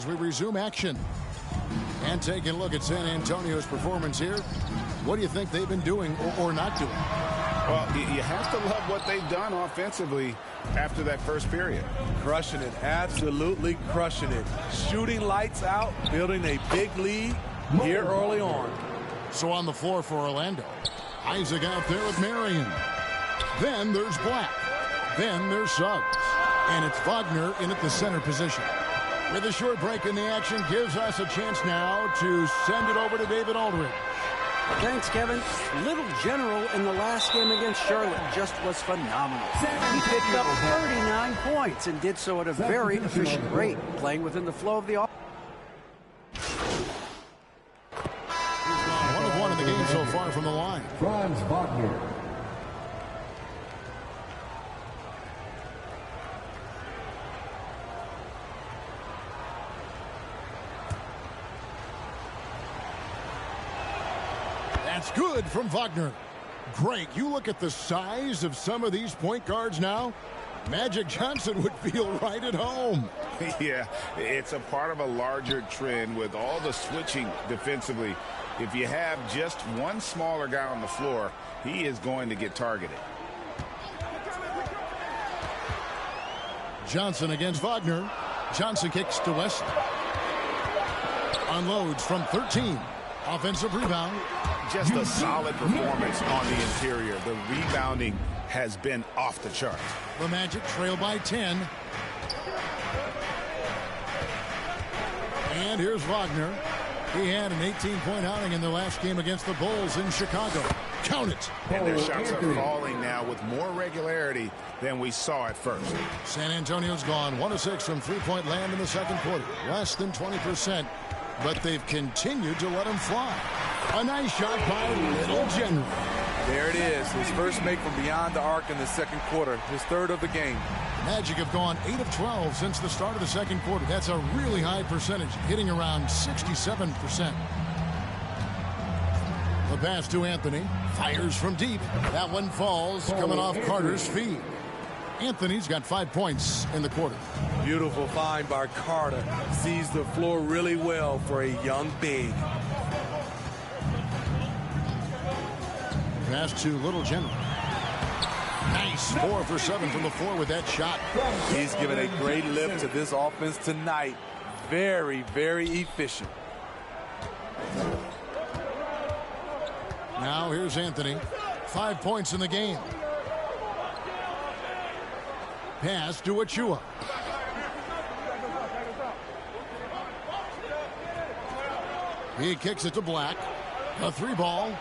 we resume action. And taking a look at San Antonio's performance here. What do you think they've been doing or not doing? Well, you have to love what they've done offensively after that first period. Crushing it, absolutely crushing it. Shooting lights out, building a big lead here early on. So on the floor for Orlando, Isaac out there with Marion. Then there's Black. Then there's Suggs. And it's Wagner in at the center position. With a short break in the action, gives us a chance now to send it over to David Aldridge. Thanks, Kevin. Little General in the last game against Charlotte just was phenomenal. He picked up 39 points and did so at a very efficient rate, playing within the flow of the offense. 1 of 1 in the game so far from the line. Franz Wagner. That's good from Wagner. Greg, you look at the size of some of these point guards now. Magic Johnson would feel right at home. Yeah, it's a part of a larger trend with all the switching defensively. If you have just one smaller guy on the floor, he is going to get targeted. Johnson against Wagner. Johnson kicks to West. Unloads from 13. Offensive rebound. Just a solid performance on the interior. The rebounding has been off the charts. The Magic trail by 10. And here's Wagner. He had an 18-point outing in the last game against the Bulls in Chicago. Count it. And their shots are falling now with more regularity than we saw at first. San Antonio's gone 1 of 6 from three-point land in the second quarter. Less than 20%. But they've continued to let him fly. A nice shot by Little General. There it is. His first make from beyond the arc in the second quarter. His third of the game. Magic have gone 8 of 12 since the start of the second quarter. That's a really high percentage, hitting around 67%. The pass to Anthony. Fires from deep. That one falls, coming off Carter's feed. Anthony's got 5 points in the quarter. Beautiful find by Carter. Sees the floor really well for a young big. Pass to Little General. Nice 4 for 7 from the floor with that shot. He's given a great lift to this offense tonight. Very, very efficient. Now here's Anthony. 5 points in the game. Pass to Achua. He kicks it to Black. A 3-ball.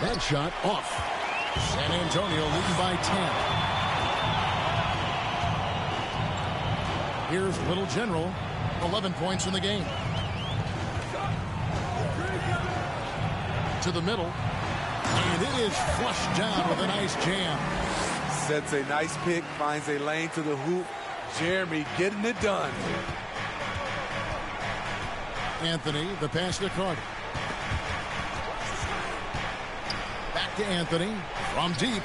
That shot off. San Antonio leading by 10. Here's Little General. 11 points in the game. To the middle. And it is flushed down with a nice jam. Sets a nice pick, finds a lane to the hoop. Jeremy getting it done. Anthony, the pass to Carter. Back to Anthony from deep.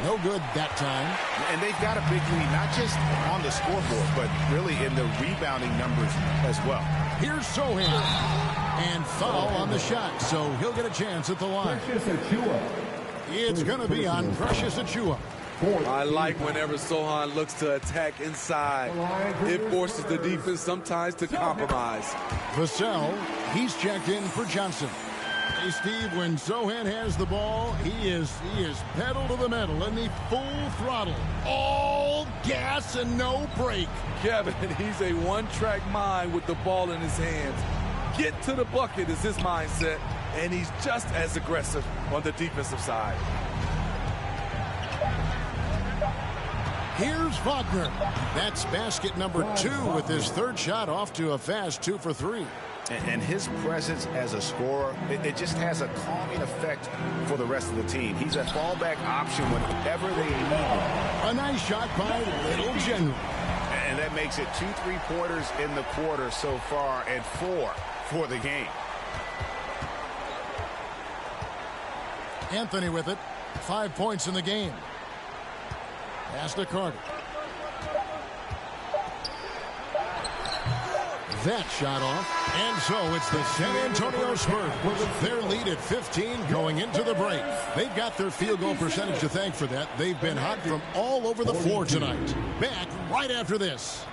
No good that time. And they've got a big lead, not just on the scoreboard, but really in the rebounding numbers as well. Here's Sohan. And foul on the shot, so he'll get a chance at the line. It's going to be on Precious Achua. I like whenever Sohan looks to attack inside. It forces the defense sometimes to compromise. Vassell, he's checked in for Johnson. Hey, Steve, when Sohan has the ball, he is pedal to the metal in the full throttle. All gas and no brake. Kevin, he's a one-track mind with the ball in his hands. Get to the bucket is his mindset, and he's just as aggressive on the defensive side. Here's Wagner. That's basket number 2 with his third shot off to a fast 2 for 3. And his presence as a scorer, it just has a calming effect for the rest of the team. He's a fallback option whenever they need him. A nice shot by Little General. And that makes it 2 3-pointers in the quarter so far and 4 for the game. Anthony with it. 5 points in the game. Pass to Carter. that shot off. And so it's the San Antonio Spurs. Their lead at 15 going into the break. They've got their field goal percentage to thank for that. They've been hot from all over the floor tonight. Back right after this.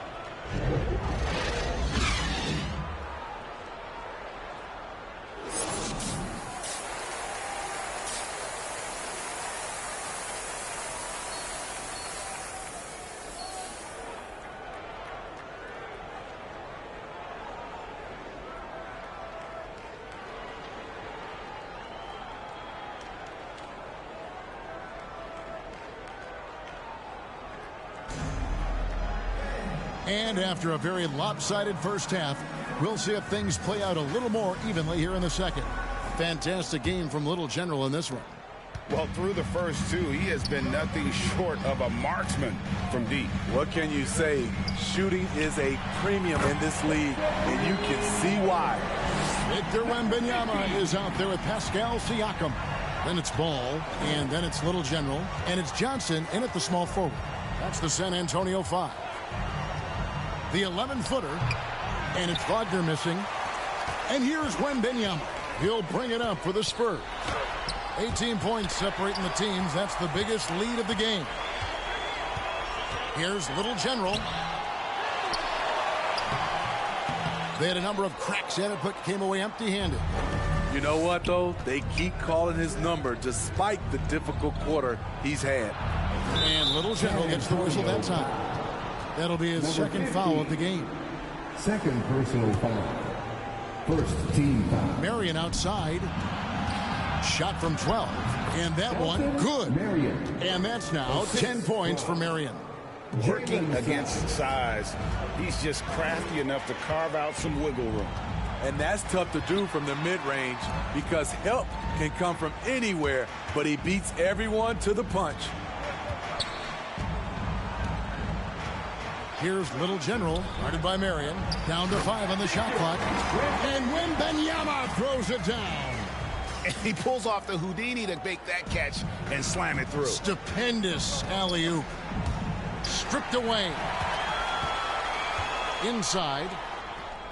And after a very lopsided first half, we'll see if things play out a little more evenly here in the second. Fantastic game from Little General in this one. Well, through the first two, he has been nothing short of a marksman from deep. What can you say? Shooting is a premium in this league, and you can see why. Victor Wembanyama is out there with Pascal Siakam. Then it's Ball, and then it's Little General, and it's Johnson in at the small forward. That's the San Antonio 5. The 11-footer, and it's Wagner missing. And here's Wembanyama. He'll bring it up for the Spurs. 18 points separating the teams. That's the biggest lead of the game. Here's Little General. They had a number of cracks at it, but came away empty-handed. You know what, though? They keep calling his number despite the difficult quarter he's had. And Little General gets the whistle that time. That'll be his second foul of the game. Second personal foul. First team foul. Marion outside. Shot from 12. And that one, good. And that's now 10 points for Marion. Working against size, he's just crafty enough to carve out some wiggle room. And that's tough to do from the mid-range because help can come from anywhere, but he beats everyone to the punch. Here's Little General, guarded by Marion. Down to 5 on the shot clock. And Wembanyama throws it down. And he pulls off the Houdini to make that catch and slam it through. Stupendous alley-oop. Stripped away. Inside.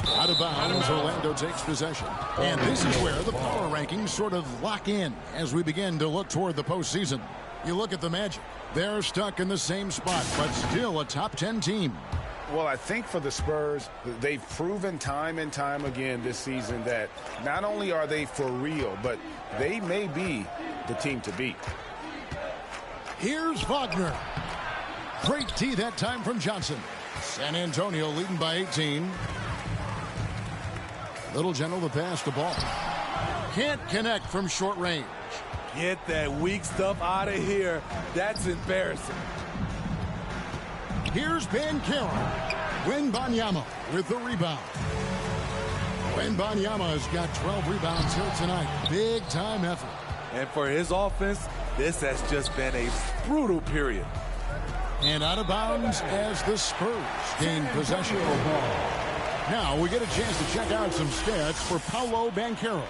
Out of bounds, Orlando takes possession. And this is where the power rankings sort of lock in as we begin to look toward the postseason. You look at the Magic. They're stuck in the same spot, but still a top 10 team. Well, I think for the Spurs, they've proven time and time again this season that not only are they for real, but they may be the team to beat. Here's Wagner. Great tee that time from Johnson. San Antonio leading by 18. Little General to pass the ball. Can't connect from short range. Get that weak stuff out of here. That's embarrassing. Here's Bankero. Wembanyama with the rebound. Wembanyama has got 12 rebounds here tonight. Big time effort. And for his offense, this has just been a brutal period. And out of bounds as the Spurs gain possession. Now we get a chance to check out some stats for Paolo Bankero.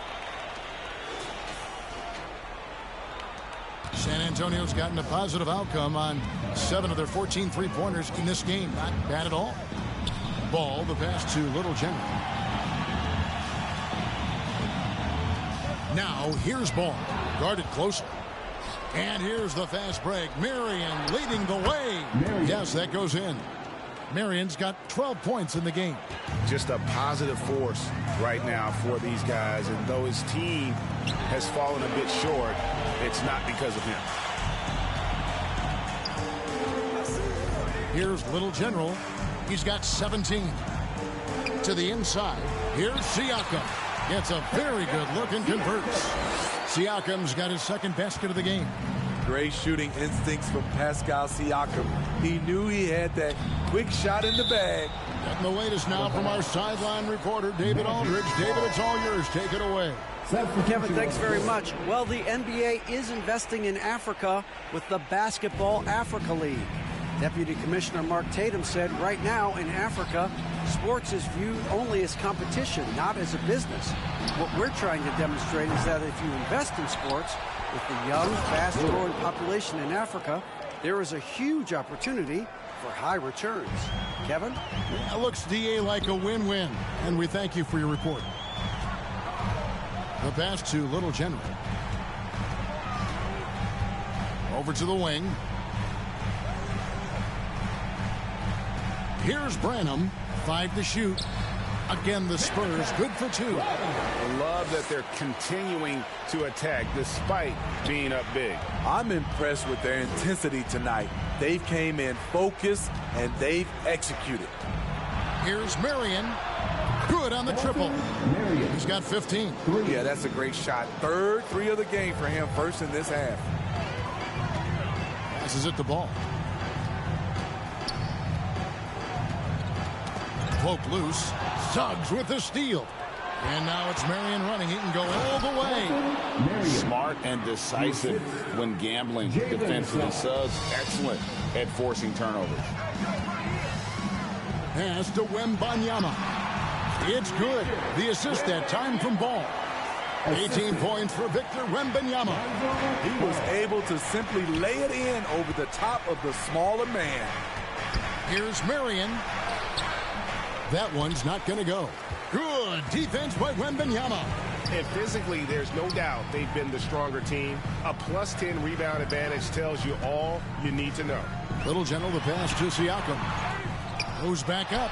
San Antonio's gotten a positive outcome on 7 of their 14 three-pointers in this game. Not bad at all. Ball, the pass to Little General. Now here's Ball, guarded closely. And here's the fast break. Marion leading the way. Yes, that goes in. Marion's got 12 points in the game. Just a positive force right now for these guys. And though his team has fallen a bit short, it's not because of him. Here's Little General. He's got 17. To the inside. Here's Siakam. Gets a very good look and converts. Siakam's got his second basket of the game. Great shooting instincts from Pascal Siakam. He knew he had that quick shot in the bag. Getting the latest now from our sideline reporter, David Aldridge. David, it's all yours. Take it away. Kevin, thanks very much. Well, the NBA is investing in Africa with the Basketball Africa League. Deputy Commissioner Mark Tatum said right now in Africa, sports is viewed only as competition, not as a business. What we're trying to demonstrate is that if you invest in sports, with the young, fast-growing population in Africa, there is a huge opportunity for high returns. Kevin? It looks, DA, like a win-win, and we thank you for your report. The pass to Little General. Over to the wing. Here's Branham. 5 to shoot. Again, the Spurs good for 2. I love that they're continuing to attack despite being up big. I'm impressed with their intensity tonight. They've came in focused and they've executed. Here's Marion. Good on the triple. He's got 15. Yeah, that's a great shot. Third 3 of the game for him, first in this half. Passes it the ball. Poke loose. Suggs with the steal. And now it's Marion running. He can go all the way. Smart and decisive when gambling defensively. Suggs excellent at forcing turnovers. Pass to Wembanyama. It's good. The assist that time from Ball. 18 points for Victor Wembanyama. He was able to simply lay it in over the top of the smaller man. Here's Marion. That one's not going to go. Good defense by Wembanyama. And physically, there's no doubt they've been the stronger team. A +10 rebound advantage tells you all you need to know. Little General, the pass to Siakam. Goes back up.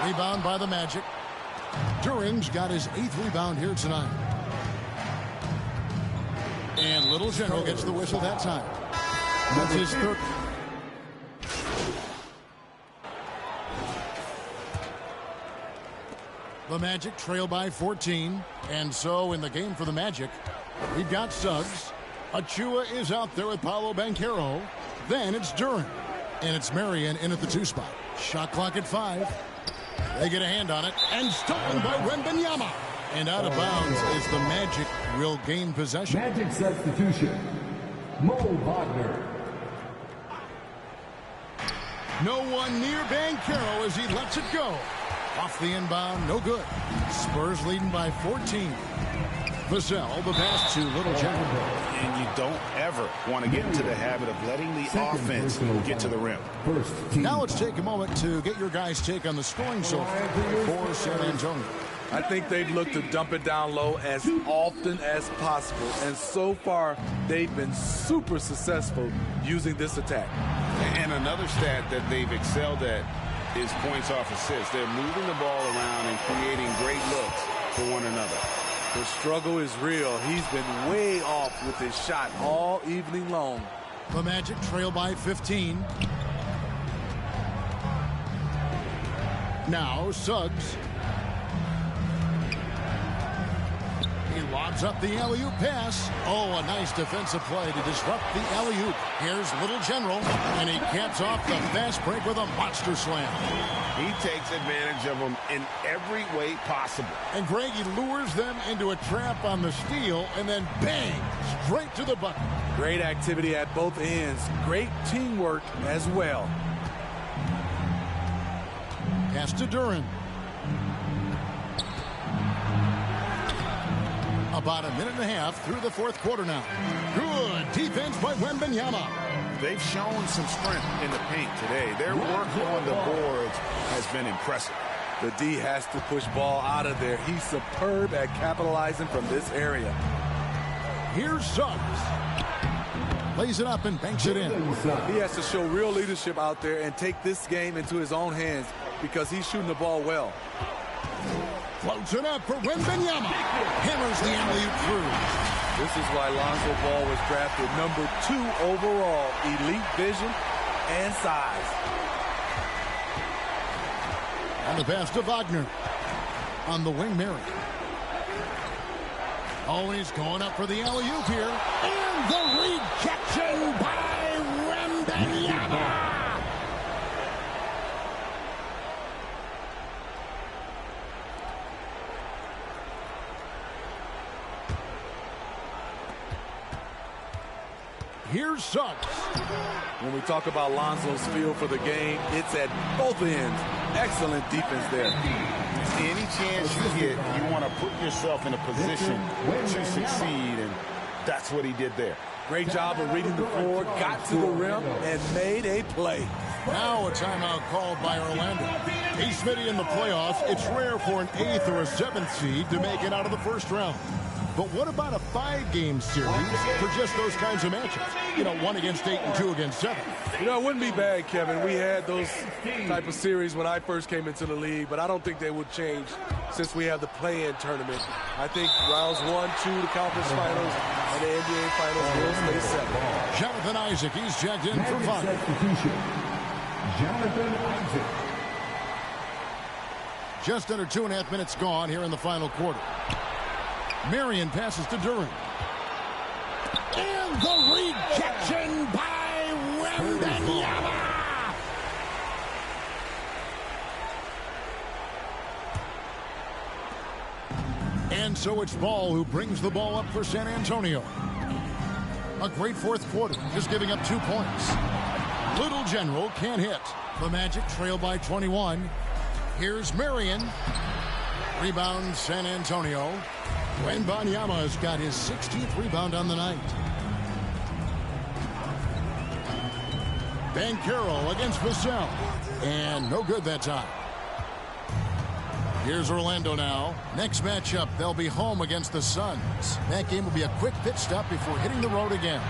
Rebound by the Magic. Duran's got his 8th rebound here tonight. And Little General gets the whistle that time. That's his 3rd. The Magic trail by 14. And so in the game for the Magic, we've got Suggs. Achua is out there with Paolo Banchero. Then it's Duran. And it's Marion in at the 2 spot. Shot clock at 5. They get a hand on it. And stolen by Wembanyama. And out of bounds as the Magic will gain possession. Magic substitution. Mo Wagner. No one near Banchero as he lets it go. Off the inbound, no good. Spurs leading by 14. Vassell, the pass to Little General. And you don't ever want to get into the habit of letting the offense get to the rim. Now let's take a moment to get your guys' take on the scoring so far for San Antonio. I think they've looked to dump it down low as often as possible. And so far, they've been super successful using this attack. And another stat that they've excelled at is points off assists. They're moving the ball around and creating great looks for one another. The struggle is real. He's been way off with his shot all evening long. The Magic trail by 15. Now Suggs. He lobs up the alley-oop pass. Oh, a nice defensive play to disrupt the alley-oop. Here's Little General, and he caps off the fast break with a monster slam. He takes advantage of them in every way possible. And Greg, he lures them into a trap on the steal, and then bang, straight to the bucket. Great activity at both ends. Great teamwork as well. Pass to Duran. About a minute and a half through the 4th quarter now. Good defense by Wembanyama. They've shown some strength in the paint today. Their work on the boards has been impressive. The D has to push ball out of there. He's superb at capitalizing from this area. Here's Suggs. Lays it up and banks it in. He has to show real leadership out there and take this game into his own hands because he's shooting the ball well. Floats it up for Wembanyama. Hammers the alley-oop through. This is why Lonzo Ball was drafted number 2 overall. Elite vision and size. And the pass to Wagner. On the wing, Mary. Always going up for the alley-oop here. And the rejection by Wembanyama. Here's Suggs. When we talk about Lonzo's feel for the game, it's at both ends. Excellent defense there. Any chance you get, you want to put yourself in a position to succeed, and that's what he did there. Great job of reading the floor, got to the rim, and made a play. Now a timeout called by Orlando. Hey, Smitty, in the playoffs, it's rare for an 8th or a 7th seed to make it out of the first round. But what about a 5-game series for just those kinds of matchups? You know, 1 against 8 and 2 against 7. You know, it wouldn't be bad, Kevin. We had those type of series when I first came into the league, but I don't think they would change since we have the play-in tournament. I think rounds 1, 2, the conference finals, and the NBA finals will stay set. Jonathan Isaac, he's checked in for 5. Substitution. Jonathan Isaac. Just under 2.5 minutes gone here in the final quarter. Marion passes to Duran. And the rejection by Wembanyama. And so it's Ball who brings the ball up for San Antonio. A great fourth quarter, just giving up 2 points. Little General can't hit. The Magic trail by 21. Here's Marion. Rebound San Antonio. Wembanyama has got his 16th rebound on the night. Banchero against Vassell. And no good that time. Here's Orlando now. Next matchup, they'll be home against the Suns. That game will be a quick pit stop before hitting the road again.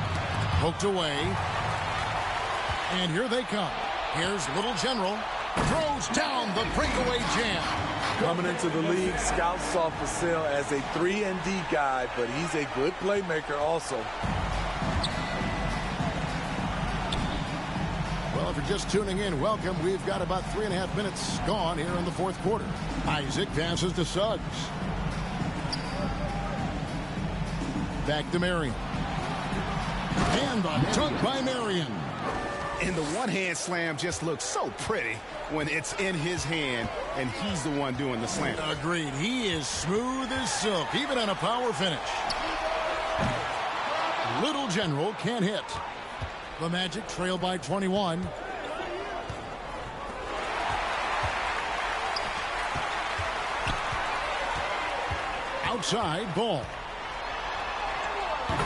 Poked away. And here they come. Here's Little General. Throws down the breakaway jam. Coming into the league, scouts saw Vassell as a 3-and-D guy, but he's a good playmaker also. Well, if you're just tuning in, welcome. We've got about 3.5 minutes gone here in the fourth quarter. Isaac passes to Suggs. Back to Marion. And the dunk by Marion. And the one-hand slam just looks so pretty when it's in his hand and he's the one doing the slam. Agreed. He is smooth as silk, even on a power finish. Little General can't hit. The Magic trail by 21. Outside, Ball.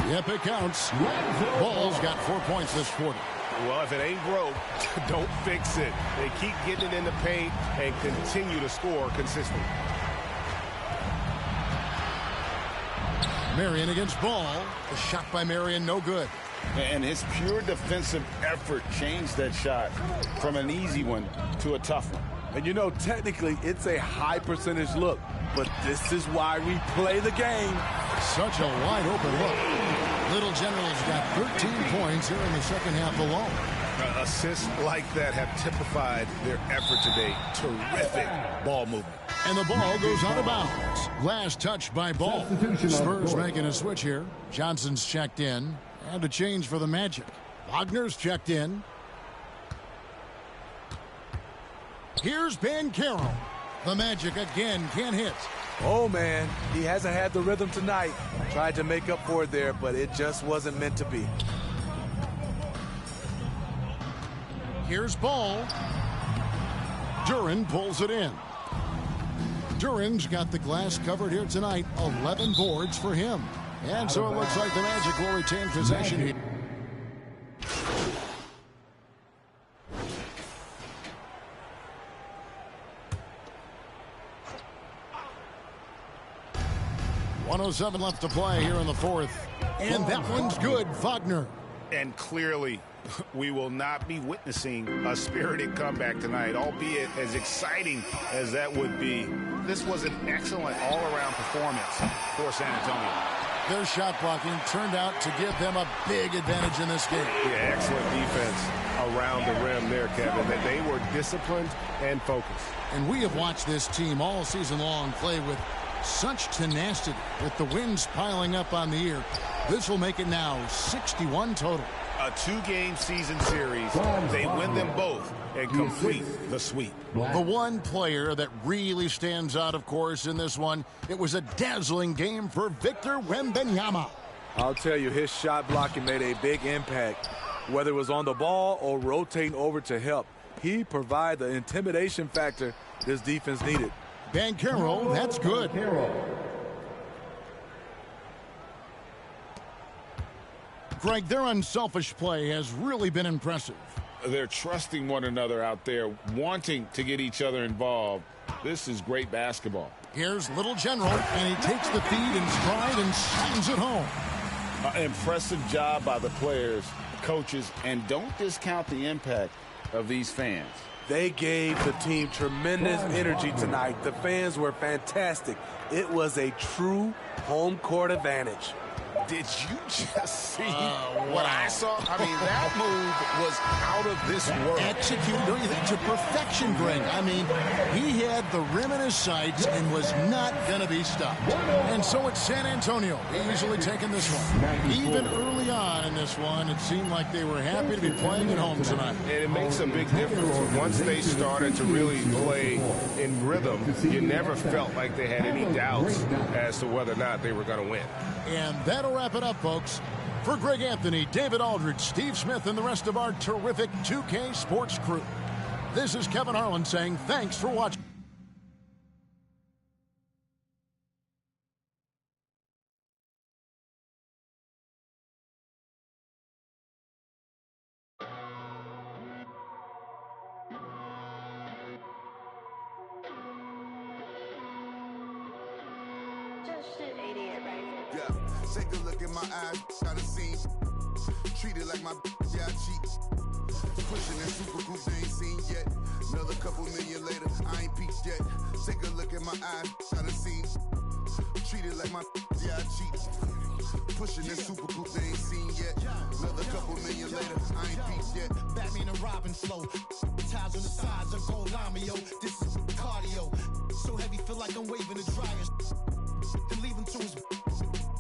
Yep, it counts. Ball's got 4 points this quarter. Well, if it ain't broke, don't fix it. They keep getting it in the paint and continue to score consistently. Marion against Ball. The shot by Marion, no good. And his pure defensive effort changed that shot from an easy one to a tough one. And you know, technically, it's a high percentage look, but this is why we play the game. Such a wide open look. Little General's got 13 points here in the second half alone. Assists like that have typified their effort today. Terrific ball movement. And the ball goes out of bounds. Last touch by Ball. Spurs making a switch here. Johnson's checked in. And a change for the Magic. Wagner's checked in. Here's Banchero. The Magic again can't hit. Oh, man, he hasn't had the rhythm tonight. Tried to make up for it there, but it just wasn't meant to be. Here's Ball. Duran pulls it in. Duran's got the glass covered here tonight. 11 boards for him. And so it looks like the Magic will retain possession here. .107 left to play here in the fourth. And that one's good, Wagner. And clearly, we will not be witnessing a spirited comeback tonight, albeit as exciting as that would be. This was an excellent all-around performance for San Antonio. Their shot blocking turned out to give them a big advantage in this game. Yeah, excellent defense around the rim there, Kevin. That they were disciplined and focused. And we have watched this team all season long play with such tenacity, with the wins piling up on the year. This will make it now 61 total. A 2-game season series. They win them both and complete the sweep. The one player that really stands out, of course, in this one, it was a dazzling game for Victor Wembanyama. I'll tell you, his shot blocking made a big impact. Whether it was on the ball or rotating over to help, he provided the intimidation factor this defense needed. Banchero, that's good. Greg, their unselfish play has really been impressive. They're trusting one another out there, wanting to get each other involved. This is great basketball. Here's Little General, and he takes the feed in stride and sends it home. Impressive job by the players, coaches, and don't discount the impact of these fans. They gave the team tremendous energy tonight. The fans were fantastic. It was a true home court advantage. Did you just see what I saw? I mean, that move was out of this world. Executed, don't you think, to perfection, Greg? I mean, he had the rim in his sights and was not going to be stopped. And so it's San Antonio easily taking this one. Even early on in this one, it seemed like they were happy to be playing at home tonight. And it makes a big difference. Once they started to really play in rhythm, you never felt like they had any doubts as to whether or not they were going to win. And that'll wrap it up, folks. For Greg Anthony, David Aldridge, Steve Smith, and the rest of our terrific 2K Sports crew, this is Kevin Harlan saying thanks for watching. Yeah, take a look in my eyes, got a scene. Treated like my yeah, I cheat. Pushing that super coupe they ain't seen yet. Another couple million later, I ain't peaked yet. Take a look in my eyes, got a scene. Treated like my yeah, I cheat. Pushing that super coupe they ain't seen yet. Another couple million later, I ain't peaked yet. Batman and Robin flow. Ties on the sides of gold lamio. This is cardio. So heavy, feel like I'm waving a dryer. Then leave him to his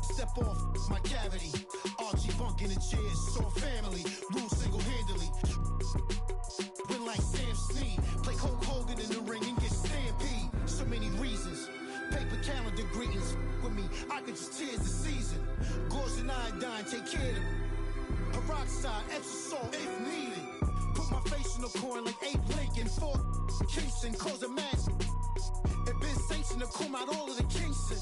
step off my cavity. Archie Bunk in the chairs, so family. Rule single-handedly. Win like Sam Snead. Play Hulk Hogan in the ring and get stampede. So many reasons. Paper calendar greetings with me. I could just tears the season. Gorge and iodine, take care of them. Peroxide, Epsom salt if needed. Put my face in the corn like Abe Lincoln. Fort Kingston, cause a match. It been sanctioned to come out all of the Kingston.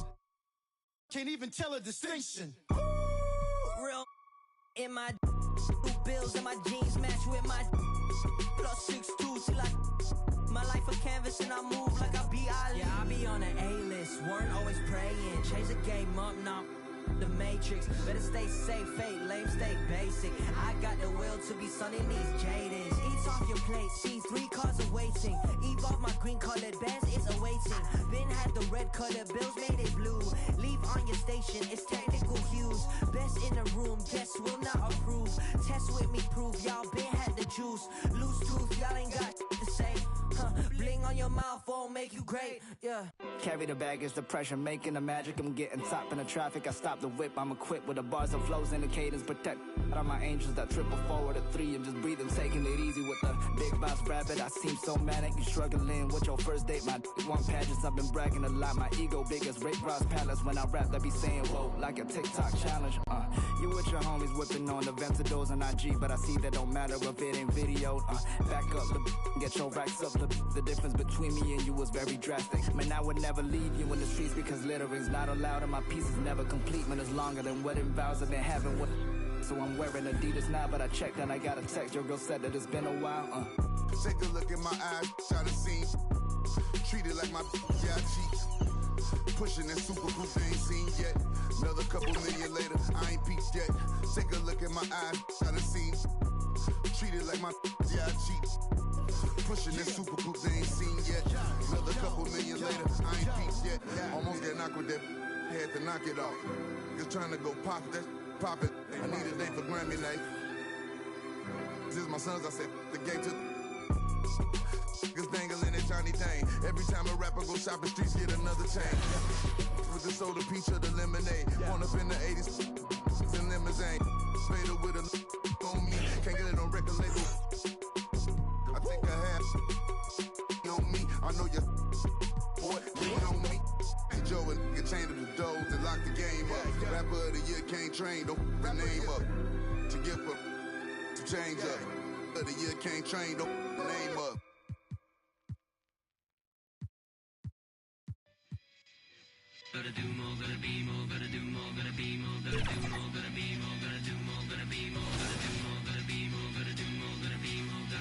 Can't even tell a distinction. Real in my bills and my jeans match with my plus 6'2" till my life a canvas and I move like I be Ali. Yeah, I be on an A-list, weren't always praying. Change the game up, now the matrix. Better stay safe, fake, lame, stay basic. I got the will to be sunning these jadeds. Eat off your plate, see 3 cars awaiting. Evolve my green colored bands is awaiting. Been had the red colored bills, made it blue. Leave on your station, it's technical hues. Best in the room, guess will not approve. Test with me, prove y'all been had the juice. Loose tooth, y'all ain't got to say. Bling on your mouth won't make you great, yeah. Carry the baggage, the pressure, making the magic. I'm getting top in the traffic. I stop the whip, I'm equipped with the bars and flows and the cadence. Protect out my angels that triple forward a 3 and just breathing, taking it easy with the big boss rabbit. I seem so manic, you struggling with your first date. My one pageants, I've been bragging a lot. My ego big as Rick Ross Palace. When I rap, they be saying whoa like a TikTok challenge. You with your homies whipping on the Ventadors on IG, but I see that don't matter if it ain't videoed. Back up, get your racks up. The difference between me and you was very drastic. Man, I would never leave you in the streets because littering's not allowed and my piece is never complete. Man, it's longer than wedding vows I've been having with. So I'm wearing Adidas now, but I checked and I got a text. Your girl said that it's been a while. Take a look in my eyes, try to see. Treated like my yeah, I cheat. Pushing that super coupe they ain't seen yet. Another couple million later, I ain't peaked yet. Take a look in my eyes, try to see. Treated like my yeah, I cheat. Pushing that super coupe they ain't seen yet. Another couple million later, I ain't peaked yet. Almost got knocked with that, had to knock it off. Just trying to go pop that, pop it. I need a day for Grammy night. This is my sons, I said, the game to niggas dangling that Johnny thing. Every time a rapper go shopping, streets get another chain. With the soda, peach, or the lemonade. Born up in the 80s, in limousine. Fader with a on me, can't get it on record label. I think I have on me. I know your boy, lean on me. Joe and nigga chained to the doors and lock the game up. Rapper of the year can't train, don't the name up. To give up, to change up. Of the year can't train, don't the name up. Gotta do more, gotta be more, gotta do more, gotta be more, gotta do more, gotta be more, gotta do more, gotta be more, gotta do more, gotta be more, gotta do more, gotta be more, gotta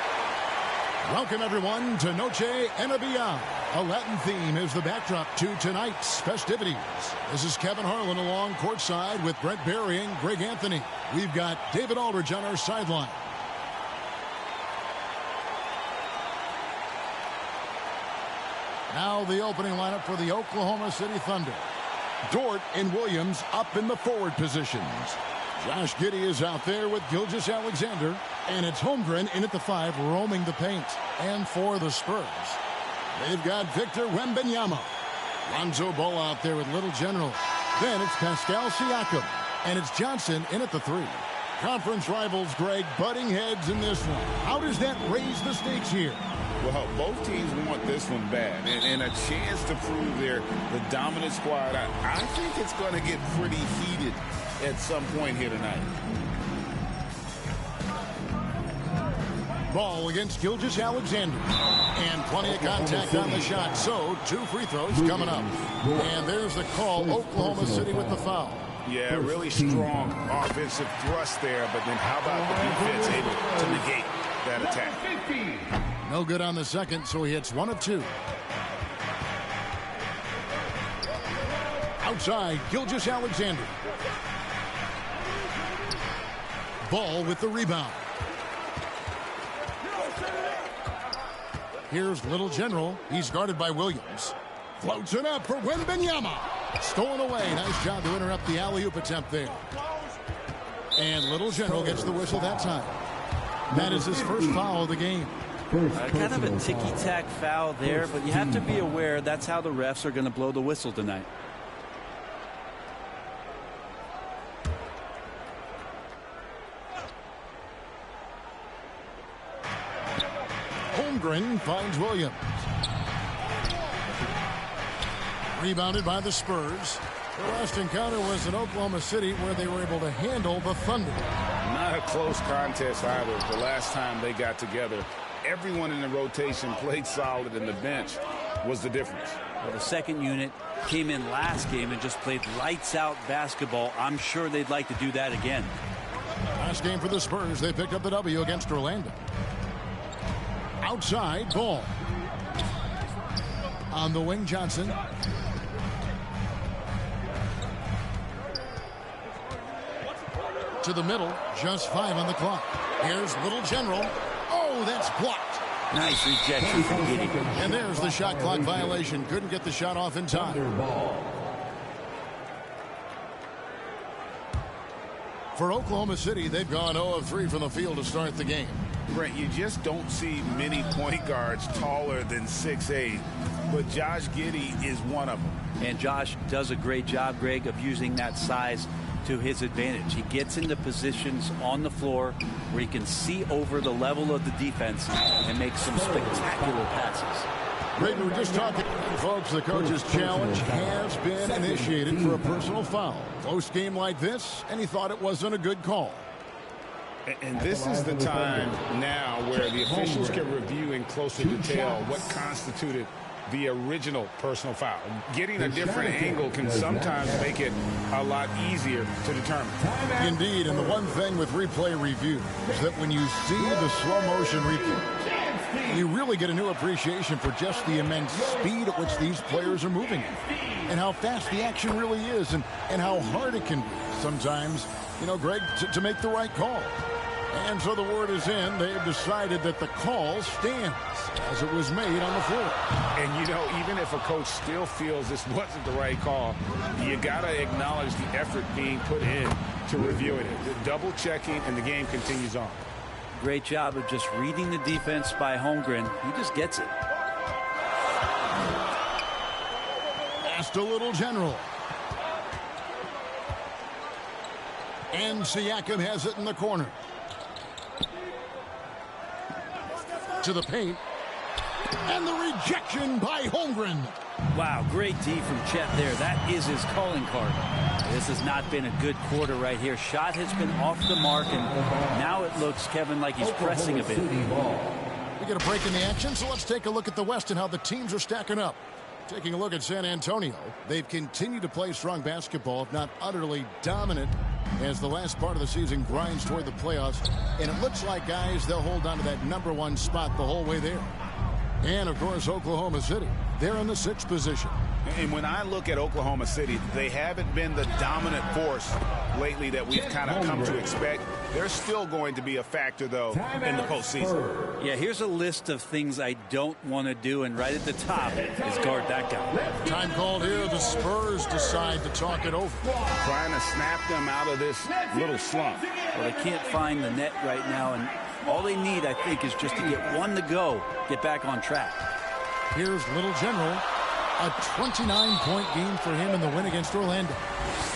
Welcome, everyone, to Noche and Beyond. A Latin theme is the backdrop to tonight's festivities. This is Kevin Harlan along courtside with Brent Barry and Greg Anthony. We've got David Aldridge on our sideline. Now the opening lineup for the Oklahoma City Thunder. Dort and Williams up in the forward positions. Josh Giddey is out there with Gilgeous-Alexander. And it's Holmgren in at the 5, roaming the paint. And for the Spurs, they've got Victor Wembanyama. Lonzo Ball out there with Little General. Then it's Pascal Siakam. And it's Johnson in at the 3. Conference rivals, Greg, butting heads in this one. How does that raise the stakes here? Well, both teams want this one bad, and a chance to prove they're the dominant squad. I think it's going to get pretty heated at some point here tonight. Ball against Gilgeous-Alexander. And plenty of contact on the shot. So, 2 free throws coming up. And there's the call. Oklahoma City with the foul. Yeah, really strong offensive thrust there, but then how about the defense able to negate that attack? No good on the second, so he hits 1 of 2. Outside, Gilgeous-Alexander. Ball with the rebound. Here's Little General. He's guarded by Williams. Floats it up for Wembanyama. Stolen away. Nice job to interrupt the alley-oop attempt there. And Little General gets the whistle that time. That is his first foul of the game. Kind of a ticky-tack foul there, but you have to be aware that's how the refs are going to blow the whistle tonight. Holmgren finds Williams. Rebounded by the Spurs. The last encounter was in Oklahoma City where they were able to handle the Thunder. Not a close contest either. The last time they got together, everyone in the rotation played solid, and the bench was the difference. Well, the second unit came in last game and just played lights-out basketball. I'm sure they'd like to do that again. Last game for the Spurs, they picked up the W against Orlando. Outside, Ball. On the wing, Johnson. To the middle, just 5 on the clock. Here's Little General. Oh, that's blocked. Nice rejection from Giddey. And there's the shot clock violation. Couldn't get the shot off in time. For Oklahoma City, they've gone 0 of 3 from the field to start the game. Brent, you just don't see many point guards taller than 6'8", but Josh Giddey is one of them. And Josh does a great job, Greg, of using that size to his advantage. He gets into positions on the floor where he can see over the level of the defense and make some spectacular passes. Greg, we were just talking, folks, the coach's challenge has been initiated for a personal foul. Close game like this, and he thought it wasn't a good call. And this is the time now where the officials can review in closer detail what constituted the original personal foul. Getting a different angle can sometimes make it a lot easier to determine. Indeed, and the one thing with replay review is that when you see the slow motion replay, you really get a new appreciation for just the immense speed at which these players are moving and how fast the action really is and how hard it can be sometimes, you know, Greg, to make the right call. And so the word is in. They've decided that the call stands as it was made on the floor. And, you know, even if a coach still feels this wasn't the right call, you got to acknowledge the effort being put in to reviewing it. The double checking, and the game continues on. Great job of just reading the defense by Holmgren. He just gets it. Past a Little General. And Siakam has it in the corner. To the paint. And the rejection by Holmgren. Wow, great D from Chet there. That is his calling card. This has not been a good quarter right here. Shot has been off the mark, and now it looks, Kevin, like he's pressing a bit. We get a break in the action, so let's take a look at the West and how the teams are stacking up. Taking a look at San Antonio, they've continued to play strong basketball, if not utterly dominant as the last part of the season grinds toward the playoffs. And it looks like, guys, they'll hold on to that #1 spot the whole way there. And, of course, Oklahoma City. They're in the 6th position. And when I look at Oklahoma City, they haven't been the dominant force lately that we've kind of come to expect. They're still going to be a factor, though, in the postseason. Yeah, here's a list of things I don't want to do, and right at the top is guard that guy. Time called here. The Spurs decide to talk it over. Trying to snap them out of this little slump. Well, they can't find the net right now, and all they need, I think, is just to get one to go, get back on track. Here's Little General. A 29-point game for him in the win against Orlando.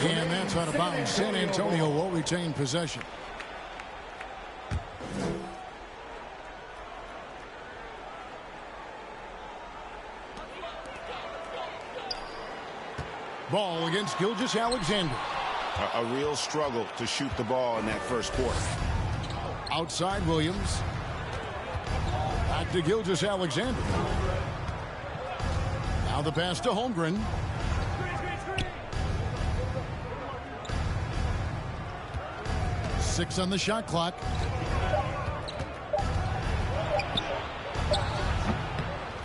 And that's out of bounds. San Antonio will retain possession. Ball against Gilgeous-Alexander. A real struggle to shoot the ball in that first quarter. Outside Williams. Back to Gilgeous-Alexander. Now the pass to Holmgren. Six on the shot clock.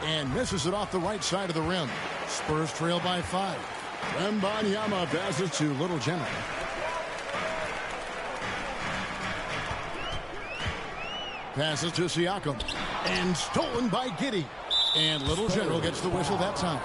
And misses it off the right side of the rim. Spurs trail by 5. Wembanyama passes to Little General. Passes to Siakam. And stolen by Giddey. And Little General gets the whistle that time.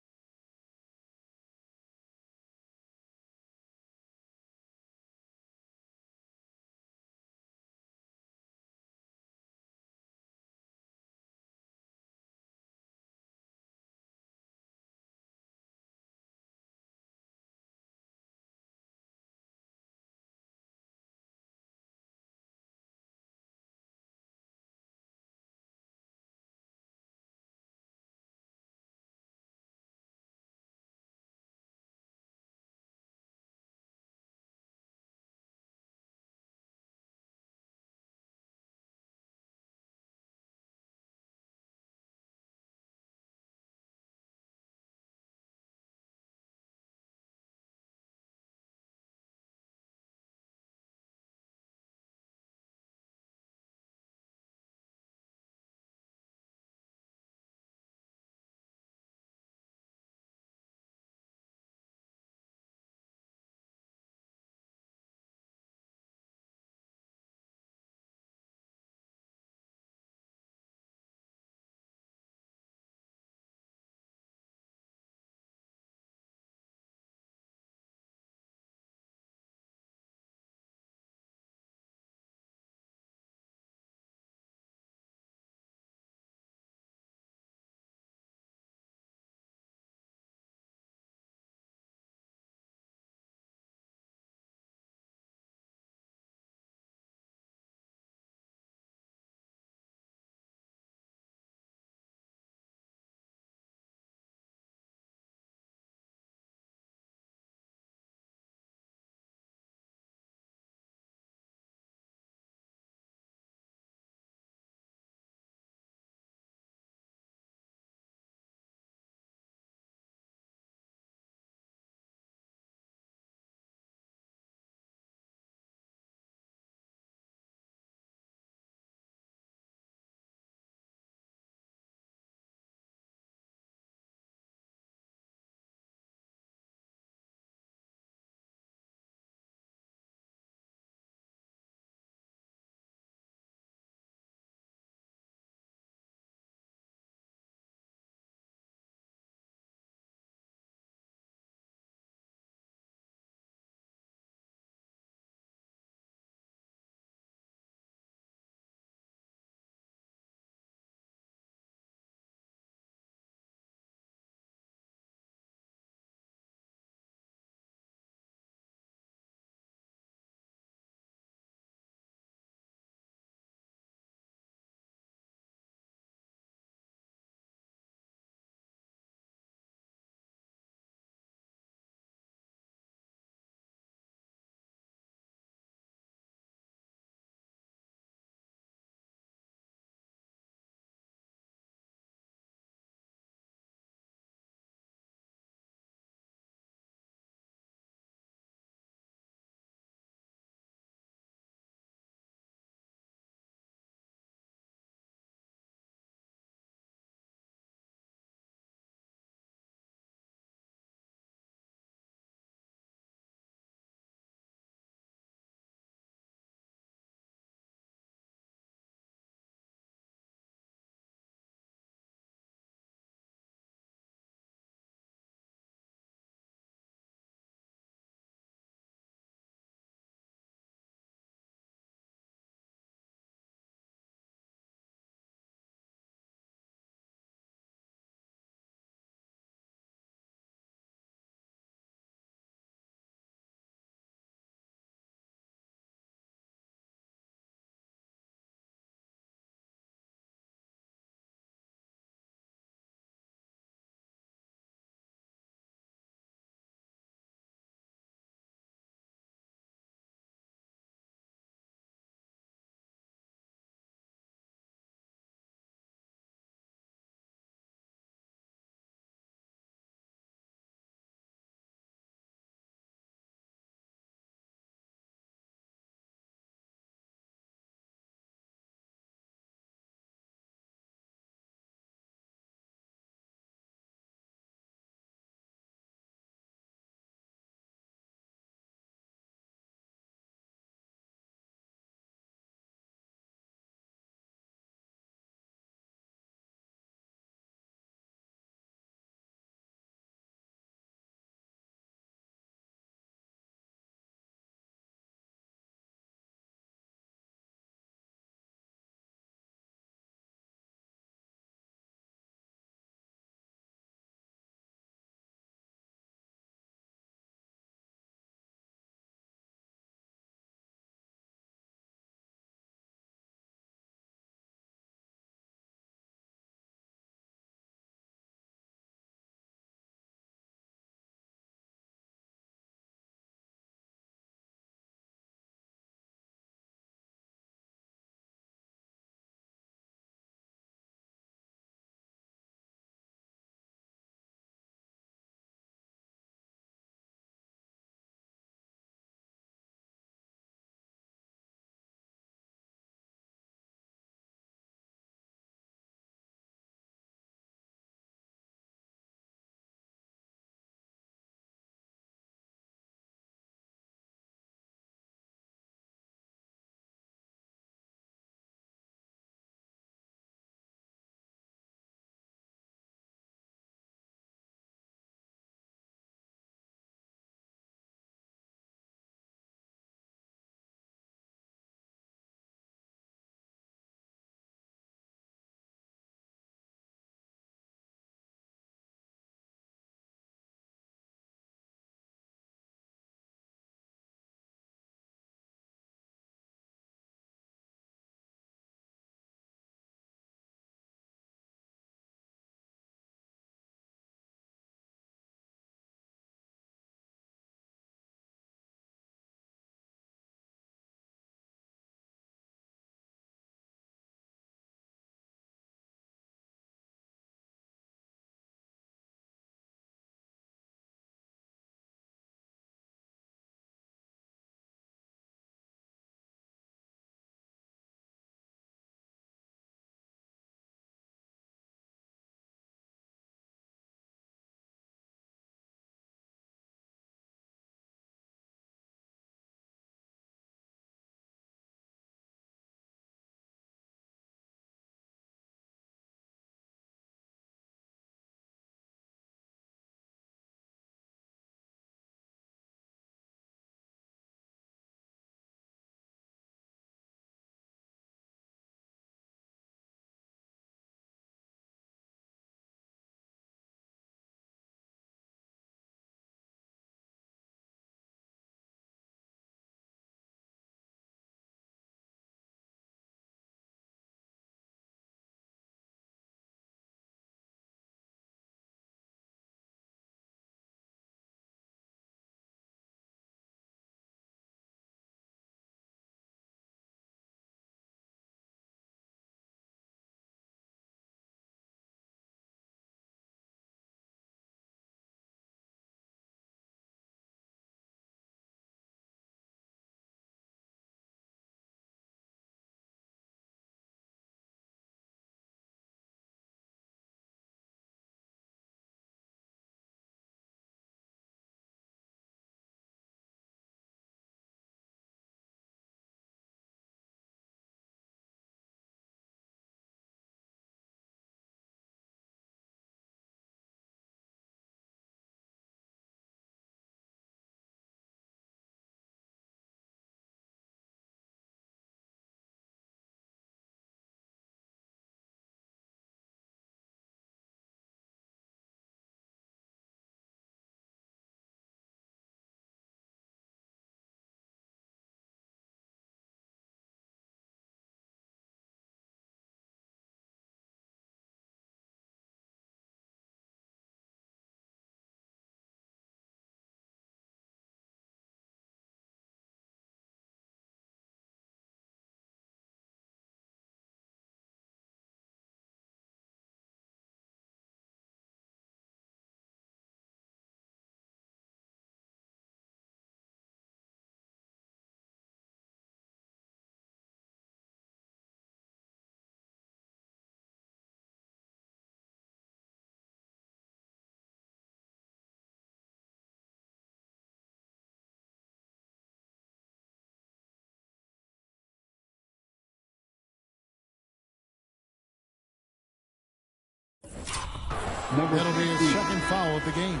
That'll be his second foul of the game.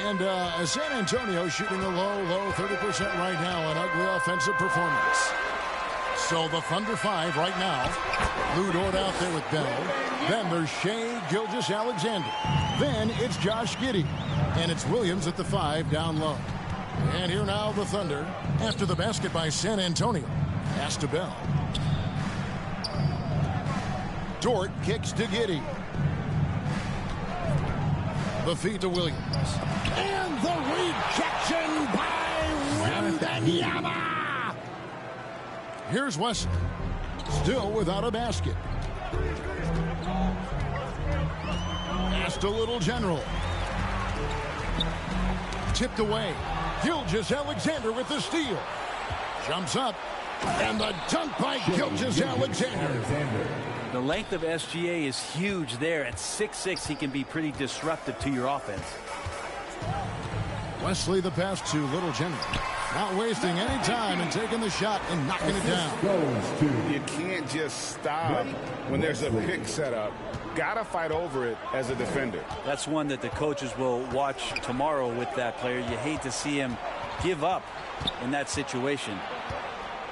And San Antonio shooting a low 30% right now. An ugly offensive performance. So the Thunder 5 right now. Lou Dort out there with Bell. Then there's Shai Gilgeous-Alexander. Then it's Josh Giddey. And it's Williams at the 5 down low. And here now the Thunder after the basket by San Antonio. Pass to Bell. Dort kicks to Giddey. The feed to Williams. And the rejection by Wembanyama. Here's Wesley. Still without a basket. Pass to Little General. Tipped away. Gilgeous-Alexander with the steal. Jumps up. And the dunk by Gilgeous-Alexander. The length of SGA is huge there. At 6'6", he can be pretty disruptive to your offense. Wesley the pass to Little General. Not wasting any time and taking the shot and knocking it down. You can't just stop when there's a pick set up. Gotta fight over it as a defender. That's one that the coaches will watch tomorrow with that player. You hate to see him give up in that situation.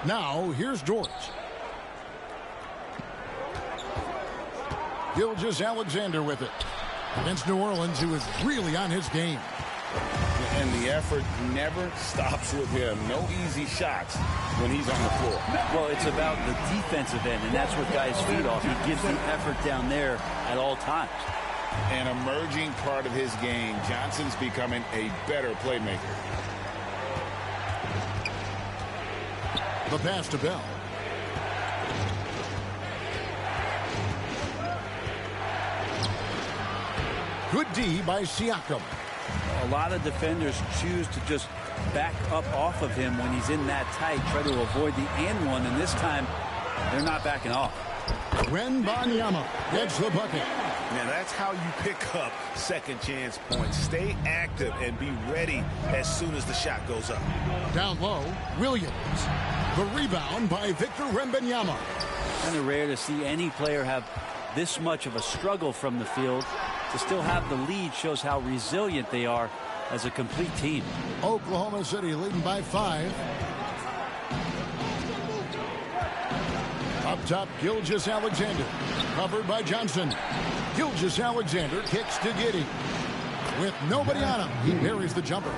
Now here's Dort. Gilgeous-Alexander with it. Against New Orleans, who is really on his game. And the effort never stops with him. No easy shots when he's on the floor. Well, it's about the defensive end, and that's what guys feed off. He gives the effort down there at all times. An emerging part of his game. Johnson's becoming a better playmaker. The pass to Bell. Good D by Siakam. A lot of defenders choose to just back up off of him when he's in that tight, try to avoid the and one, and this time they're not backing off. Wembanyama gets the bucket. Now that's how you pick up second chance points. Stay active and be ready as soon as the shot goes up. Down low, Williams. The rebound by Victor Wembanyama. Kind of rare to see any player have this much of a struggle from the field. To still have the lead shows how resilient they are as a complete team. Oklahoma City leading by 5. Up top, Gilgeous-Alexander. Covered by Johnson. Gilgeous-Alexander kicks to Giddey. With nobody on him, he buries the jumper.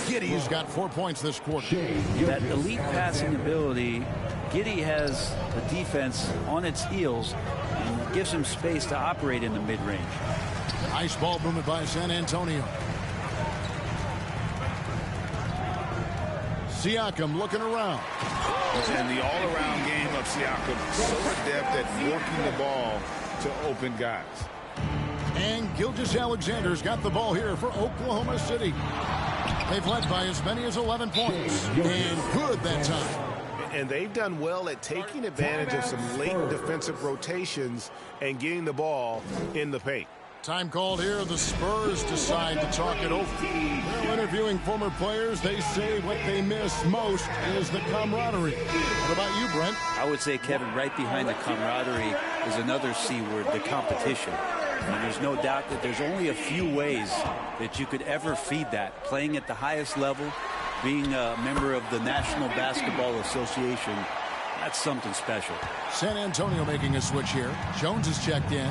Giddey's got 4 points this quarter. That elite passing ability, Giddey has the defense on its heels and gives him space to operate in the mid-range. Nice ball movement by San Antonio. Siakam looking around. And the all-around game of Siakam, so adept at working the ball to open guys. And Gilgeous-Alexander's got the ball here for Oklahoma City. They've led by as many as 11 points. And good that time. And they've done well at taking advantage of some late defensive rotations and getting the ball in the paint. Time called here. The Spurs decide to talk it over. Well, interviewing former players, they say what they miss most is the camaraderie. What about you, Brent? I would say, Kevin, right behind the camaraderie is another C word, the competition. And there's no doubt that there's only a few ways that you could ever feed that. Playing at the highest level, being a member of the National Basketball Association, that's something special. San Antonio making a switch here. Jones is checked in.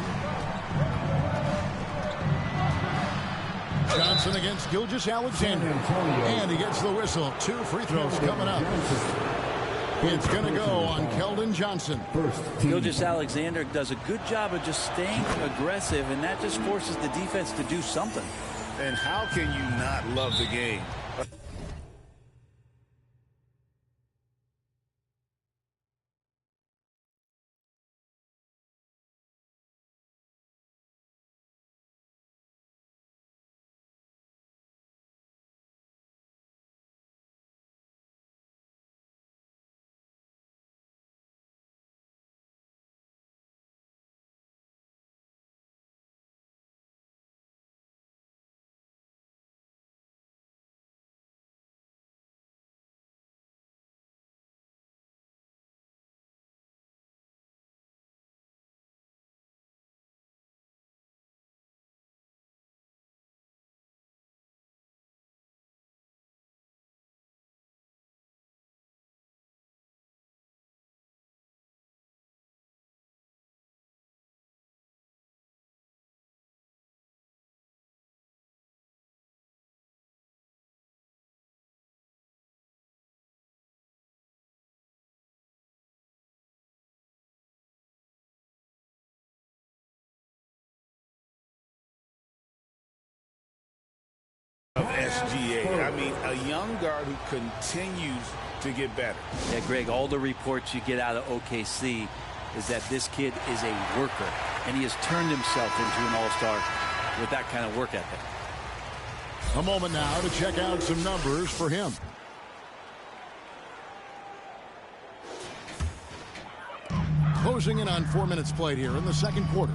Johnson against Gilgeous-Alexander. And he gets the whistle. 2 free throws coming up. It's going to go on Keldon Johnson. Gilgeous-Alexander does a good job of just staying aggressive, and that just forces the defense to do something. And how can you not love the game? Of SGA. I mean, a young guard who continues to get better. Yeah, Greg, all the reports you get out of OKC is that this kid is a worker, and he has turned himself into an all-star with that kind of work ethic. A moment now to check out some numbers for him. Closing in on 4 minutes played here in the second quarter.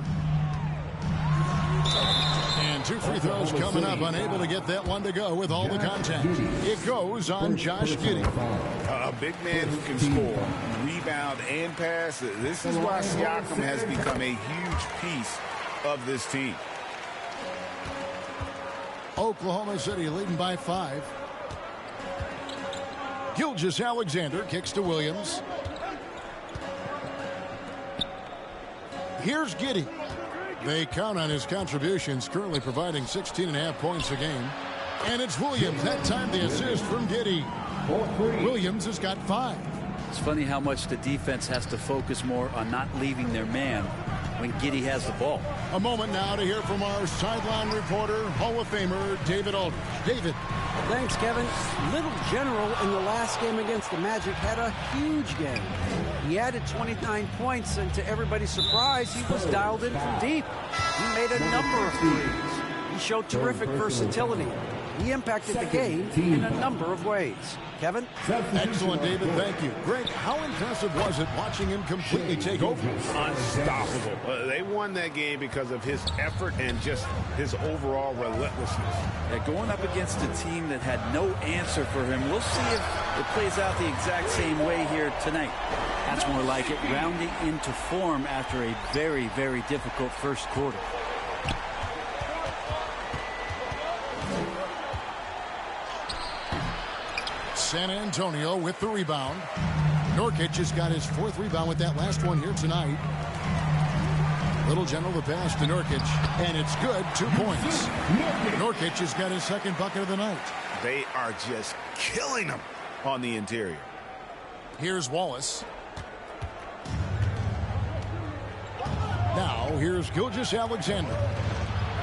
And 2 free throws coming up, unable to get that one to go with all the contact. It goes on Josh Giddey. A big man who can score, rebound, and pass. This is why Siakam has become a huge piece of this team. Oklahoma City leading by 5. Gilgeous-Alexander kicks to Williams. Here's Giddey. They count on his contributions, currently providing 16.5 points a game. And it's Williams. That time the assist from Giddey. Williams has got 5. It's funny how much the defense has to focus more on not leaving their man when Giddey has the ball. A moment now to hear from our sideline reporter, Hall of Famer David Aldridge. David. Thanks, Kevin. Little General in the last game against the Magic had a huge game. He added 29 points, and to everybody's surprise, he was dialed in from deep. He made a number of threes. He showed terrific versatility. He impacted the game in a number of ways. Kevin? Excellent, David. Thank you. Greg, how impressive was it watching him completely take over? Unstoppable. They won that game because of his effort and just his overall relentlessness. Yeah, going up against a team that had no answer for him, we'll see if it plays out the exact same way here tonight. That's more like it, rounding into form after a very, very difficult first quarter. San Antonio with the rebound. Nurkic has got his 4th rebound with that last one here tonight. Little General the pass to Nurkic, and it's good. 2 points. Nurkic has got his 2nd bucket of the night. They are just killing him on the interior. Here's Wallace. Now here's Gilgeous-Alexander.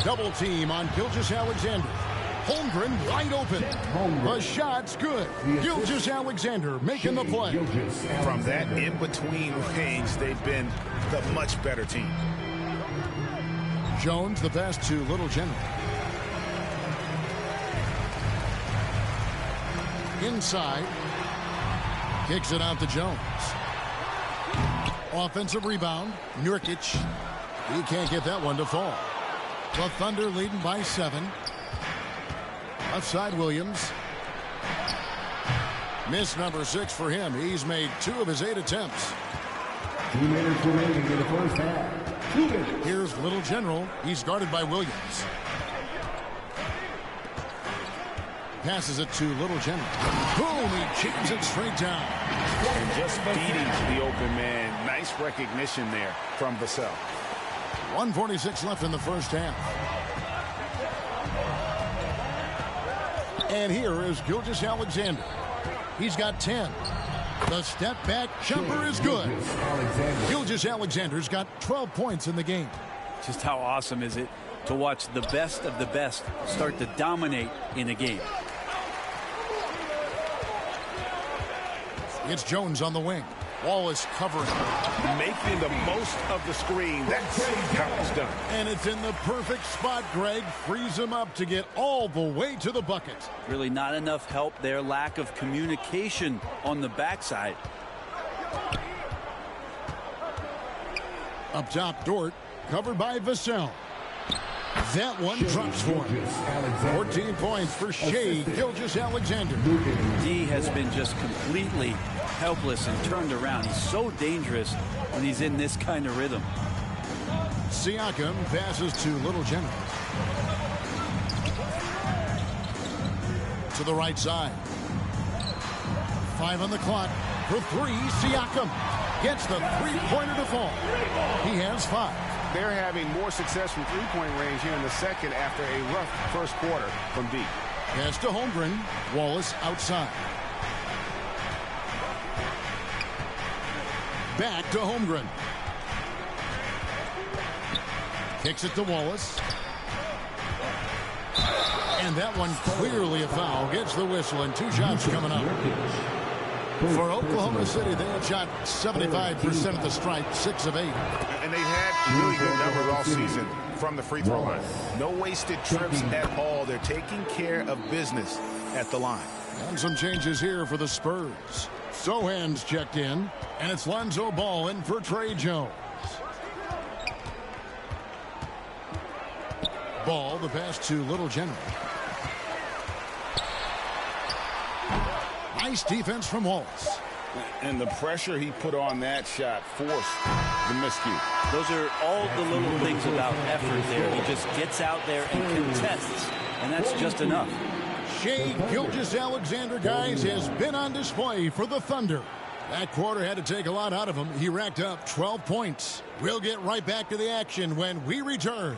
Double team on Gilgeous-Alexander. Holmgren wide open. The shot's good. Gilgeous-Alexander making the play. From that in-between range, they've been the much better team. Jones the pass to Little General. Inside. Kicks it out to Jones. Offensive rebound. Nurkic. He can't get that one to fall. The Thunder leading by 7. Outside Williams. Miss number 6 for him. He's made 2 of his 8 attempts. 2 minutes remaining in the first half. 2 minutes. Here's Little General. He's guarded by Williams. Passes it to Little General. Boom! He jams it straight down. And just beating the open man. Nice recognition there from Vassell. 1:46 left in the first half. And here is Gilgeous-Alexander. He's got 10. The step back jumper is good. Gilgeous-Alexander's got 12 points in the game. Just how awesome is it to watch the best of the best start to dominate in a game. It's Jones on the wing. Wallace covering. Making the most of the screen. That's how it's done. And it's in the perfect spot, Greg. Frees him up to get all the way to the bucket. Really not enough help there. Lack of communication on the backside. Up top, Dort. Covered by Vassell. That one drops for him. 14 points for Shai Gilgeous-Alexander. D has been just completely helpless and turned around. He's so dangerous when he's in this kind of rhythm. Siakam passes to Little General. To the right side. 5 on the clock. For 3, Siakam gets the 3-pointer to fall. He has 5. They're having more success from three-point range here in the second after a rough first quarter from deep. Pass to Holmgren. Wallace outside. Back to Holmgren. Kicks it to Wallace. And that one clearly a foul. Gets the whistle, and 2 shots coming up. For Oklahoma City, they had shot 75% of the stripe, 6 of 8. And they've had really good numbers all season from the free throw line. No wasted trips at all. They're taking care of business at the line. And some changes here for the Spurs. Sohan's checked in, and it's Lonzo Ball in for Trey Jones. Ball, the pass to Little General. Nice defense from Wallace. And the pressure he put on that shot forced the miscue. Those are all the little things about effort there. He just gets out there and contests, and that's just enough. Shai Gilgeous-Alexander, guys, has been on display for the Thunder. That quarter had to take a lot out of him. He racked up 12 points. We'll get right back to the action when we return.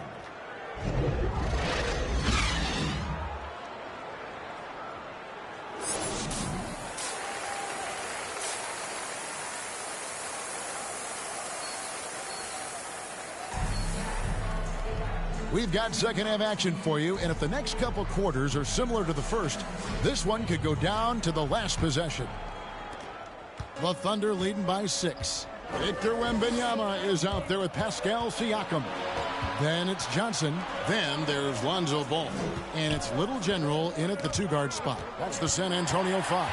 We've got second half action for you, and if the next couple quarters are similar to the first, this one could go down to the last possession. The Thunder leading by 6. Victor Wembanyama is out there with Pascal Siakam. Then it's Johnson. Then there's Lonzo Ball. And it's Little General in at the 2-guard spot. That's the San Antonio 5.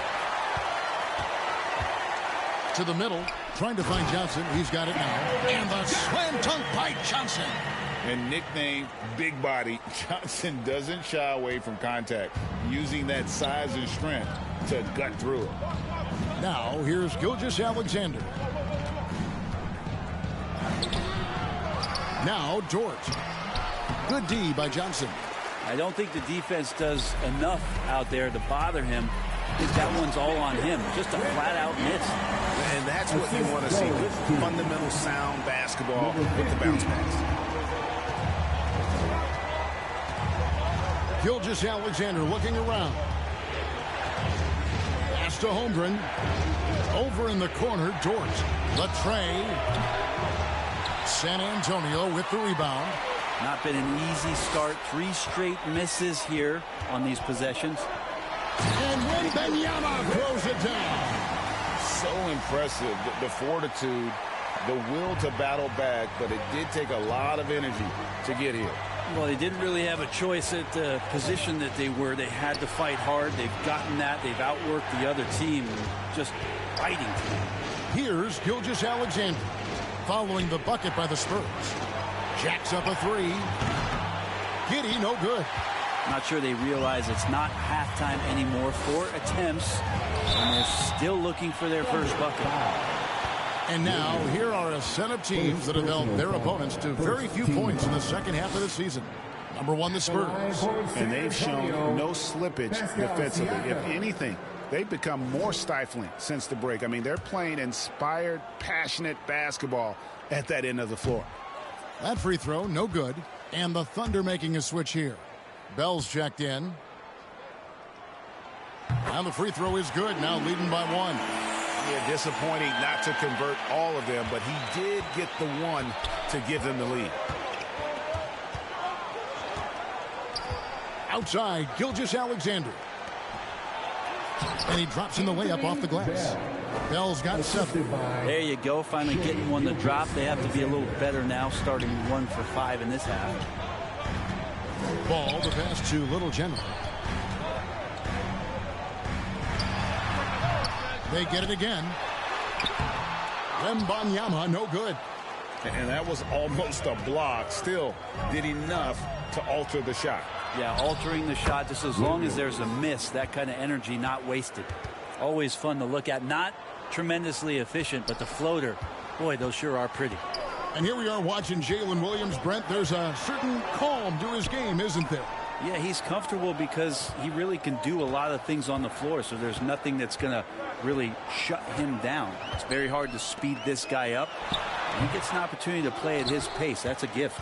To the middle, trying to find Johnson. He's got it now. And the slam dunk by Johnson. And nicknamed Big Body, Johnson doesn't shy away from contact, using that size and strength to gut through it. Now, here's Gilgeous-Alexander. Now, George. Good D by Johnson. I don't think the defense does enough out there to bother him. I think that one's all on him. Just a flat-out miss. And that's what you want to see. Good, fundamental, sound basketball with the bounce pass. Gilgeous-Alexander looking around. Pass to Holmgren. Over in the corner, George. The tray. San Antonio with the rebound. Not been an easy start. 3 straight misses here on these possessions. And Wembanyama throws it down. So impressive. The fortitude, the will to battle back, but it did take a lot of energy to get here. Well, they didn't really have a choice at the position that they were. They had to fight hard. They've gotten that. They've outworked the other team, just fighting. Here's Gilgeous-Alexander following the bucket by the Spurs. Jacks up a 3. Giddey, no good. Not sure they realize it's not halftime anymore. 4 attempts, and they're still looking for their first bucket. And now, here are a set of teams that have held their opponents to very few points in the second half of the season. Number 1, the Spurs. And they've shown no slippage defensively. If anything, they've become more stifling since the break. I mean, they're playing inspired, passionate basketball at that end of the floor. That free throw, no good. And the Thunder making a switch here. Bell's checked in. And the free throw is good, now leading by 1. Yeah, disappointing not to convert all of them, but he did get the one to give them the lead. Outside, Gilgeous-Alexander. And he drops in the layup off the glass. Bell's got 7. There you go, finally getting one to drop. They have to be a little better now, starting 1 for 5 in this half. Ball, the pass to Little General. They get it again. Wembanyama, no good. And that was almost a block. Still did enough to alter the shot. Yeah, altering the shot just as long as there's a miss. That kind of energy not wasted. Always fun to look at. Not tremendously efficient, but the floater, boy, those sure are pretty. And here we are watching Jalen Williams. Brent, there's a certain calm to his game, isn't there? Yeah, he's comfortable because he really can do a lot of things on the floor, so there's nothing that's going to really shut him down. It's very hard to speed this guy up. He gets an opportunity to play at his pace. That's a gift.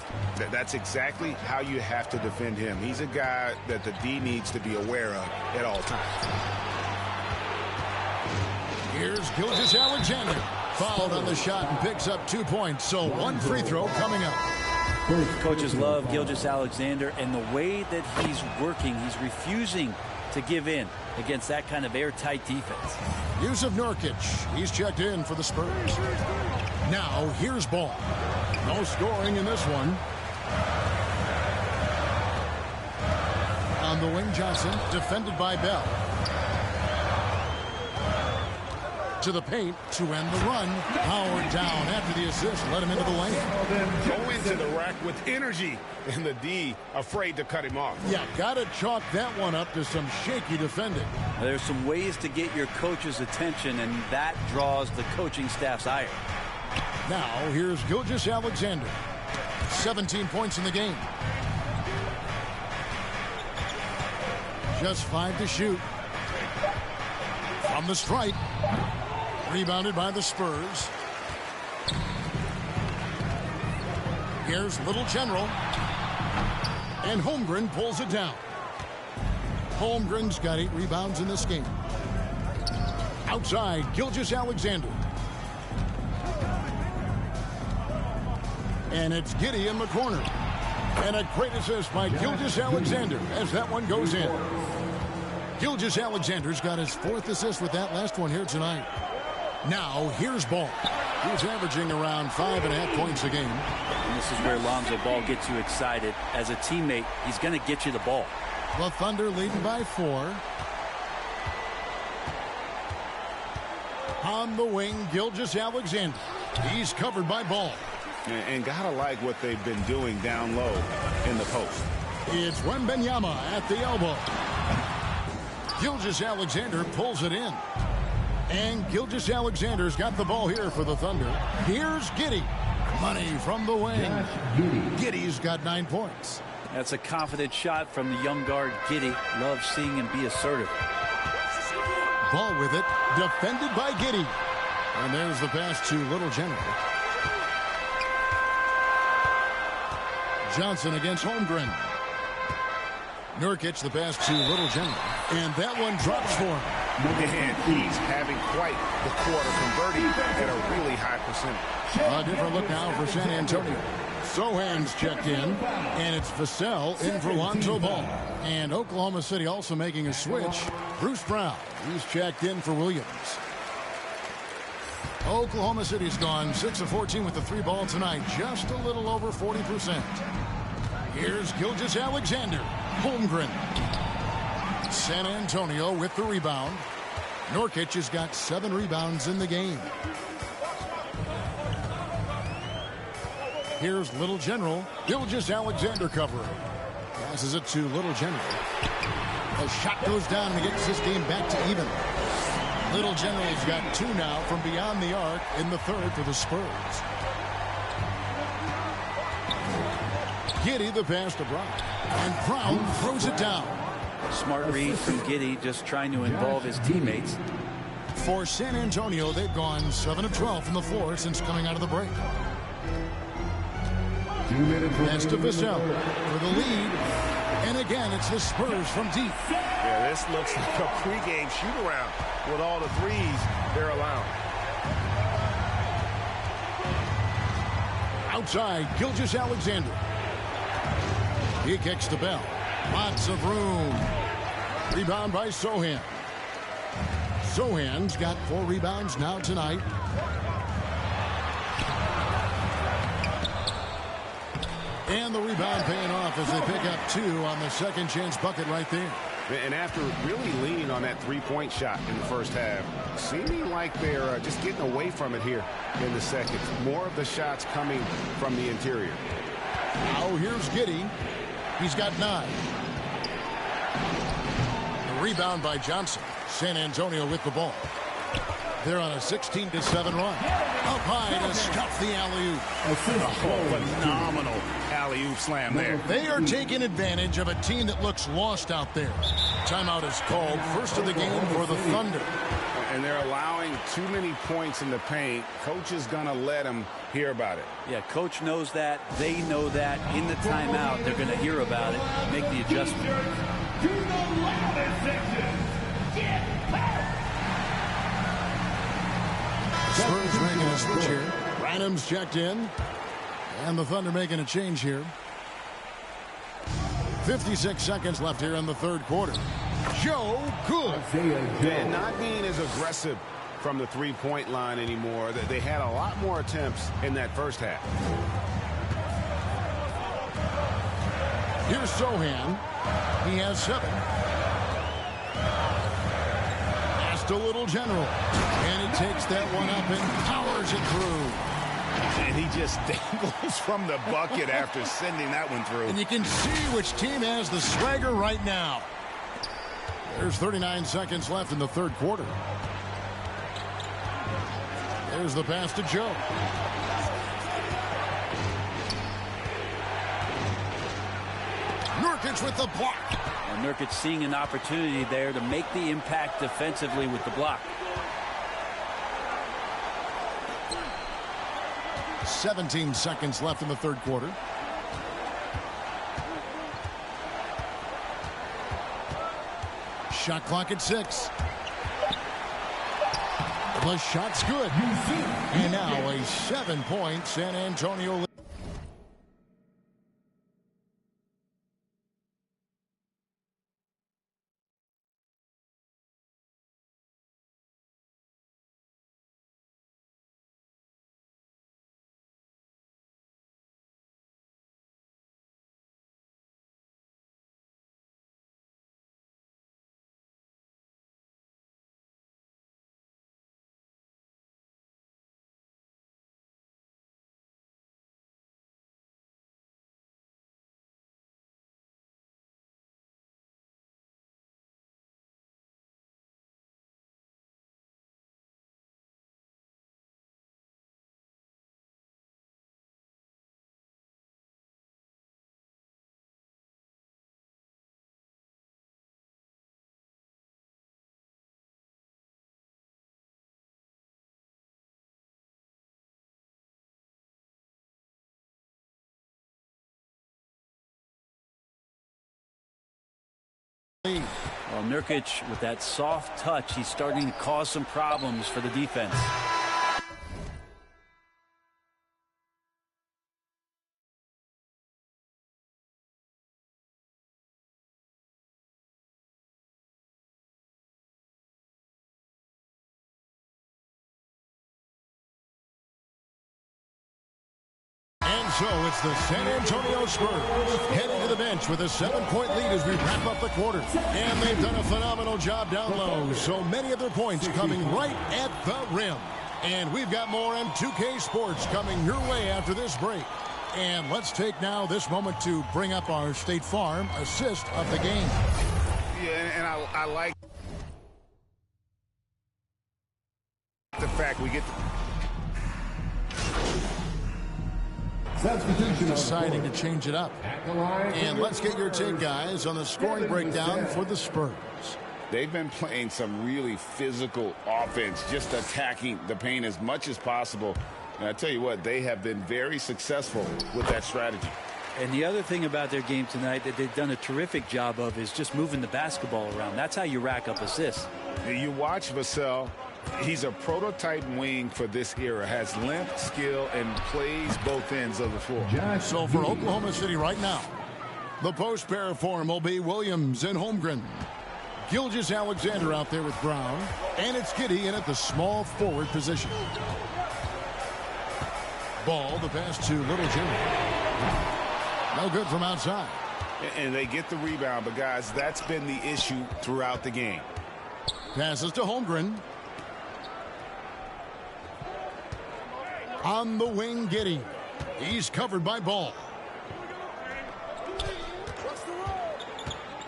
That's exactly how you have to defend him. He's a guy that the D needs to be aware of at all times. Here's Gilgeous-Alexander. Fouled on the shot and picks up 2 points, so 1 free throw coming up. Coaches love Gilgeous-Alexander, and the way that he's working, he's refusing to give in against that kind of airtight defense. Yusuf Nurkic, he's checked in for the Spurs. Now here's ball. No scoring in this one. On the wing, Johnson, defended by Bell. To the paint to end the run. Howard down after the assist. Let him into the lane. Go into the rack with energy. And the D afraid to cut him off. Yeah, got to chalk that one up to some shaky defending. There's some ways to get your coach's attention, and that draws the coaching staff's ire. Now, here's Gilgeous-Alexander. 17 points in the game. Just 5 to shoot. From the stripe. Rebounded by the Spurs. Here's Little General. And Holmgren pulls it down. Holmgren's got 8 rebounds in this game. Outside, Gilgeous-Alexander. And it's Giddey in the corner. And a great assist by Gilgeous-Alexander as that one goes in. Gilgeous-Alexander's got his 4th assist with that last one here tonight. Now, here's Ball. He's averaging around 5.5 points a game. And this is where Lonzo Ball gets you excited. As a teammate, he's going to get you the ball. The Thunder leading by 4. On the wing, Gilgeous-Alexander. He's covered by Ball. And gotta like what they've been doing down low in the post. It's Wembanyama at the elbow. Gilgeous-Alexander pulls it in. And Gilgeous-Alexander's got the ball here for the Thunder. Here's Giddey. Money from the wing. Giddey's got 9 points. That's a confident shot from the young guard, Giddey. Loves seeing him be assertive. Ball with it. Defended by Giddey. And there's the pass to Little General. Johnson against Holmgren. Nurkic the pass to Little General. And that one drops for him. And he's having quite the quarter, converting at a really high percentage. A different look now for San Antonio. Sohan's checked in, and it's Vassell in for Lonzo Ball. And Oklahoma City also making a switch. Bruce Brown, he's checked in for Williams. Oklahoma City's gone 6 of 14 with the 3 ball tonight, just a little over 40%. Here's Gilgeous-Alexander. Holmgren. San Antonio with the rebound. Nurkic has got 7 rebounds in the game. Here's Little General. Gilgeous-Alexander covering. Passes it to Little General. A shot goes down and he gets this game back to even. Little General's got 2 now from beyond the arc in the 3rd for the Spurs. Giddey the pass to Brown. And Brown throws it down. Smart read from Giddey, just trying to involve his teammates. For San Antonio, they've gone 7 of 12 from the floor since coming out of the break. That's to Vassell for the lead. And again, it's the Spurs from deep. Yeah, this looks like a pregame shoot-around with all the threes they're allowing. Outside, Gilgeous-Alexander. He kicks to Bell. Lots of room. Rebound by Sohan. Sohan's got 4 rebounds now tonight. And the rebound paying off as they pick up 2 on the second chance bucket right there. And after really leaning on that 3-point shot in the first half, seeming like they're just getting away from it here in the second. More of the shots coming from the interior. Now here's Giddey. He's got 9. The rebound by Johnson. San Antonio with the ball. They're on a 16-7 run. Up high to stuff the alley-oop. Oh, phenomenal alley-oop slam there. They are taking advantage of a team that looks lost out there. Timeout is called. First of the game for the Thunder. And they're allowing too many points in the paint. Coach is going to let them hear about it. Yeah, coach knows that. They know that. In the timeout, they're going to hear about it, make the adjustment. To the loudest section, get back! Spurs making a switch here. Branham's checked in. And the Thunder making a change here. 56 seconds left here in the third quarter. Joe Good. And not being as aggressive from the three-point line anymore. They had a lot more attempts in that first half. Here's Sohan. He has 7. Past a little general. And he takes that one up and powers it through. And he just dangles from the bucket after sending that one through. And you can see which team has the swagger right now. There's 39 seconds left in the third quarter. There's the pass to Joe. Nurkic with the block. And Nurkic seeing an opportunity there to make the impact defensively with the block. 17 seconds left in the third quarter. Shot clock at 6. The shot's good. And now a 7-point San Antonio lead. Well, Nurkic, with that soft touch, he's starting to cause some problems for the defense. So it's the San Antonio Spurs heading to the bench with a 7-point lead as we wrap up the quarter. And they've done a phenomenal job down low. So many of their points coming right at the rim. And we've got more M2K Sports coming your way after this break. And let's take now this moment to bring up our State Farm assist of the game. Yeah, and I like the fact we get deciding to change it up. And let's get your take, guys, on the scoring breakdown for the Spurs. They've been playing some really physical offense, just attacking the paint as much as possible. And I tell you what, they have been very successful with that strategy. And the other thing about their game tonight that they've done a terrific job of is just moving the basketball around. That's how you rack up assists. You watch Vassell. He's a prototype wing for this era. Has length, skill, and plays both ends of the floor. So for Oklahoma City right now, the post pair form will be Williams and Holmgren. Gilgeous-Alexander out there with Brown. And it's Giddey in at the small forward position. Ball, the pass to Little Jimmy. No good from outside. And they get the rebound, but guys, that's been the issue throughout the game. Passes to Holmgren. On the wing, Giddey. He's covered by Ball.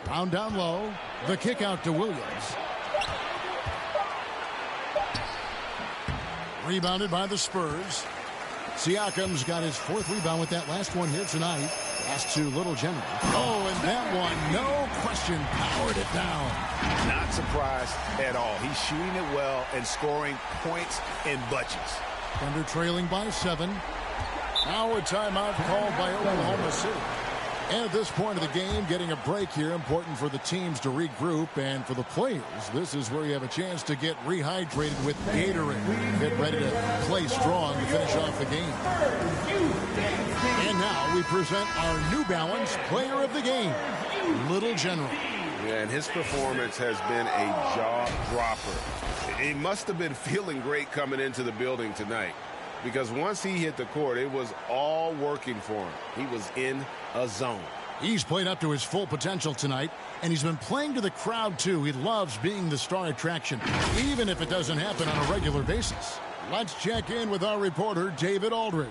Brown down low. The kick out to Williams. Rebounded by the Spurs. Siakam's got his 4th rebound with that last one here tonight. Pass to Little General. Oh, and that one, no question, powered it down. Not surprised at all. He's shooting it well and scoring points in bunches. Thunder trailing by 7. Now a timeout called by Oklahoma City. And at this point of the game, getting a break here, important for the teams to regroup. And for the players, this is where you have a chance to get rehydrated with Gatorade. Get ready to play strong to finish off the game. we present our New Balance Player of the Game, Little General. Yeah, and his performance has been a jaw-dropper. He must have been feeling great coming into the building tonight, because once he hit the court, it was all working for him. He was in a zone. He's played up to his full potential tonight, and he's been playing to the crowd, too. He loves being the star attraction, even if it doesn't happen on a regular basis. Let's check in with our reporter, David Aldridge.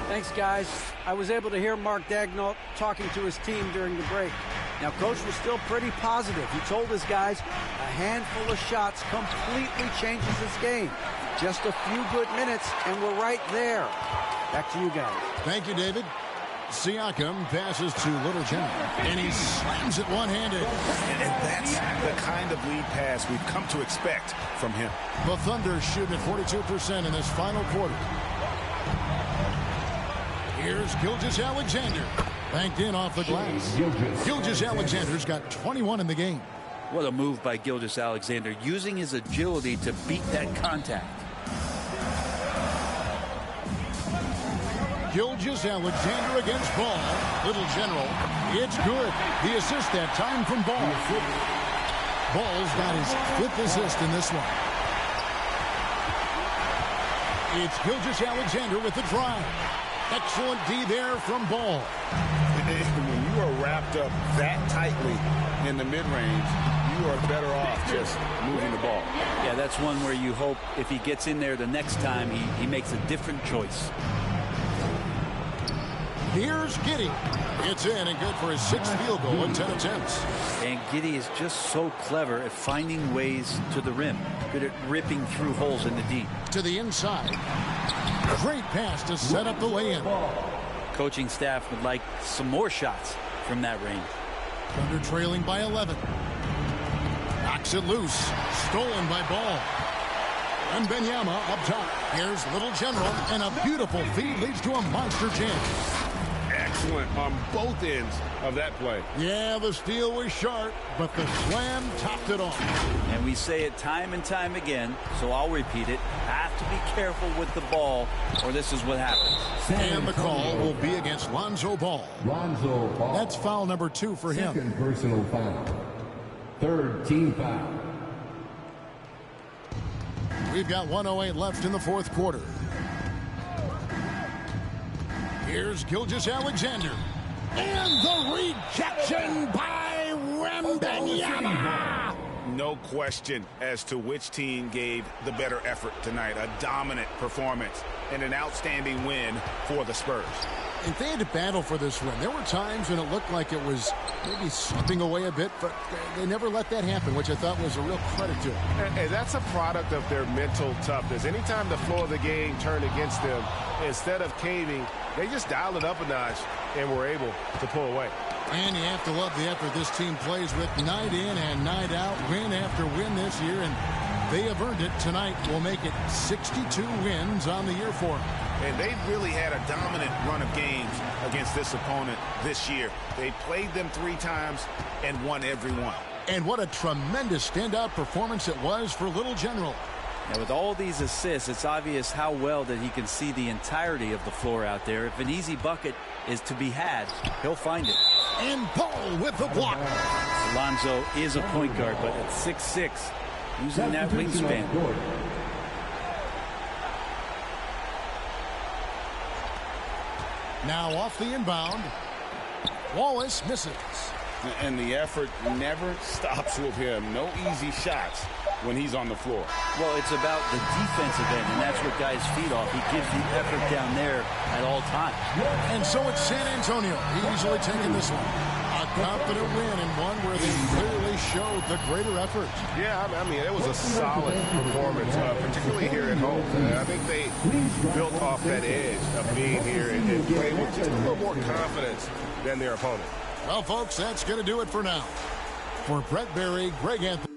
Thanks, guys. I was able to hear Mark Daigneault talking to his team during the break. Now, Coach was still pretty positive. He told his guys a handful of shots completely changes this game. Just a few good minutes, and we're right there. Back to you guys. Thank you, David. Siakam passes to Little General, and he slams it one-handed. And that's the kind of lead pass we've come to expect from him. The Thunder shooting at 42% in this final quarter. Here's Gilgeous-Alexander. Banked in off the glass. Gilgeous-Alexander's got 21 in the game. What a move by Gilgeous-Alexander, using his agility to beat that contact. Gilgeous-Alexander against Ball. Little General. It's good. The assist that time from Ball. Ball's got his 5th assist in this one. It's Gilgeous-Alexander with the drive. Excellent D there from Ball. When you are wrapped up that tightly in the mid-range, you are better off just moving the ball. Yeah, that's one where you hope if he gets in there the next time, he makes a different choice. Here's Giddey. It's in and good for his 6th field goal in 10 attempts. And Giddey is just so clever at finding ways to the rim. Good at ripping through holes in the D. To the inside. Great pass to set up the lay-in. Coaching staff would like some more shots from that range. Thunder trailing by 11. Knocks it loose. Stolen by Ball. And Benyama up top. Here's Little General, and a beautiful feed leads to a monster jam. Excellent on both ends of that play. Yeah, the steal was sharp, but the slam topped it off. And we say it time and time again, so I'll repeat it. Have to be careful with the ball, or this is what happens. And the call will be against Lonzo Ball. Lonzo Ball. That's foul number 2 for him. Second personal foul. 3rd team foul. We've got 1:08 left in the 4th quarter. Here's Gilgeous-Alexander. And the rejection by Wembanyama. No question as to which team gave the better effort tonight. A dominant performance and an outstanding win for the Spurs. If they had to battle for this win, there were times when it looked like it was maybe slipping away a bit, but they never let that happen, which I thought was a real credit to them. And that's a product of their mental toughness. Anytime the flow of the game turned against them, instead of caving, they just dialed it up a notch and were able to pull away. And you have to love the effort this team plays with night in and night out, win after win this year, and they have earned it. Tonight will make it 62 wins on the year for them. And they've really had a dominant run of games against this opponent this year. They played them 3 times and won every one. And what a tremendous standout performance it was for Little General. Now, with all these assists, it's obvious how well that he can see the entirety of the floor out there. If an easy bucket is to be had, he'll find it. And Ball with the block. Alonzo is a point guard, but at 6'6", using that wingspan. Now off the inbound. Wallace misses. And the effort never stops with him. No easy shots when he's on the floor. Well, it's about the defensive end, and that's what guys feed off. He gives the effort down there at all times. And so it's San Antonio easily taking this one. A confident win, and one where they clearly showed the greater effort. Yeah, I mean, it was a solid performance, particularly here at home. I think they built off that edge of being here and playing with just a little more confidence than their opponent. Well, folks, that's going to do it for now. For Brett Berry, Greg Anthony.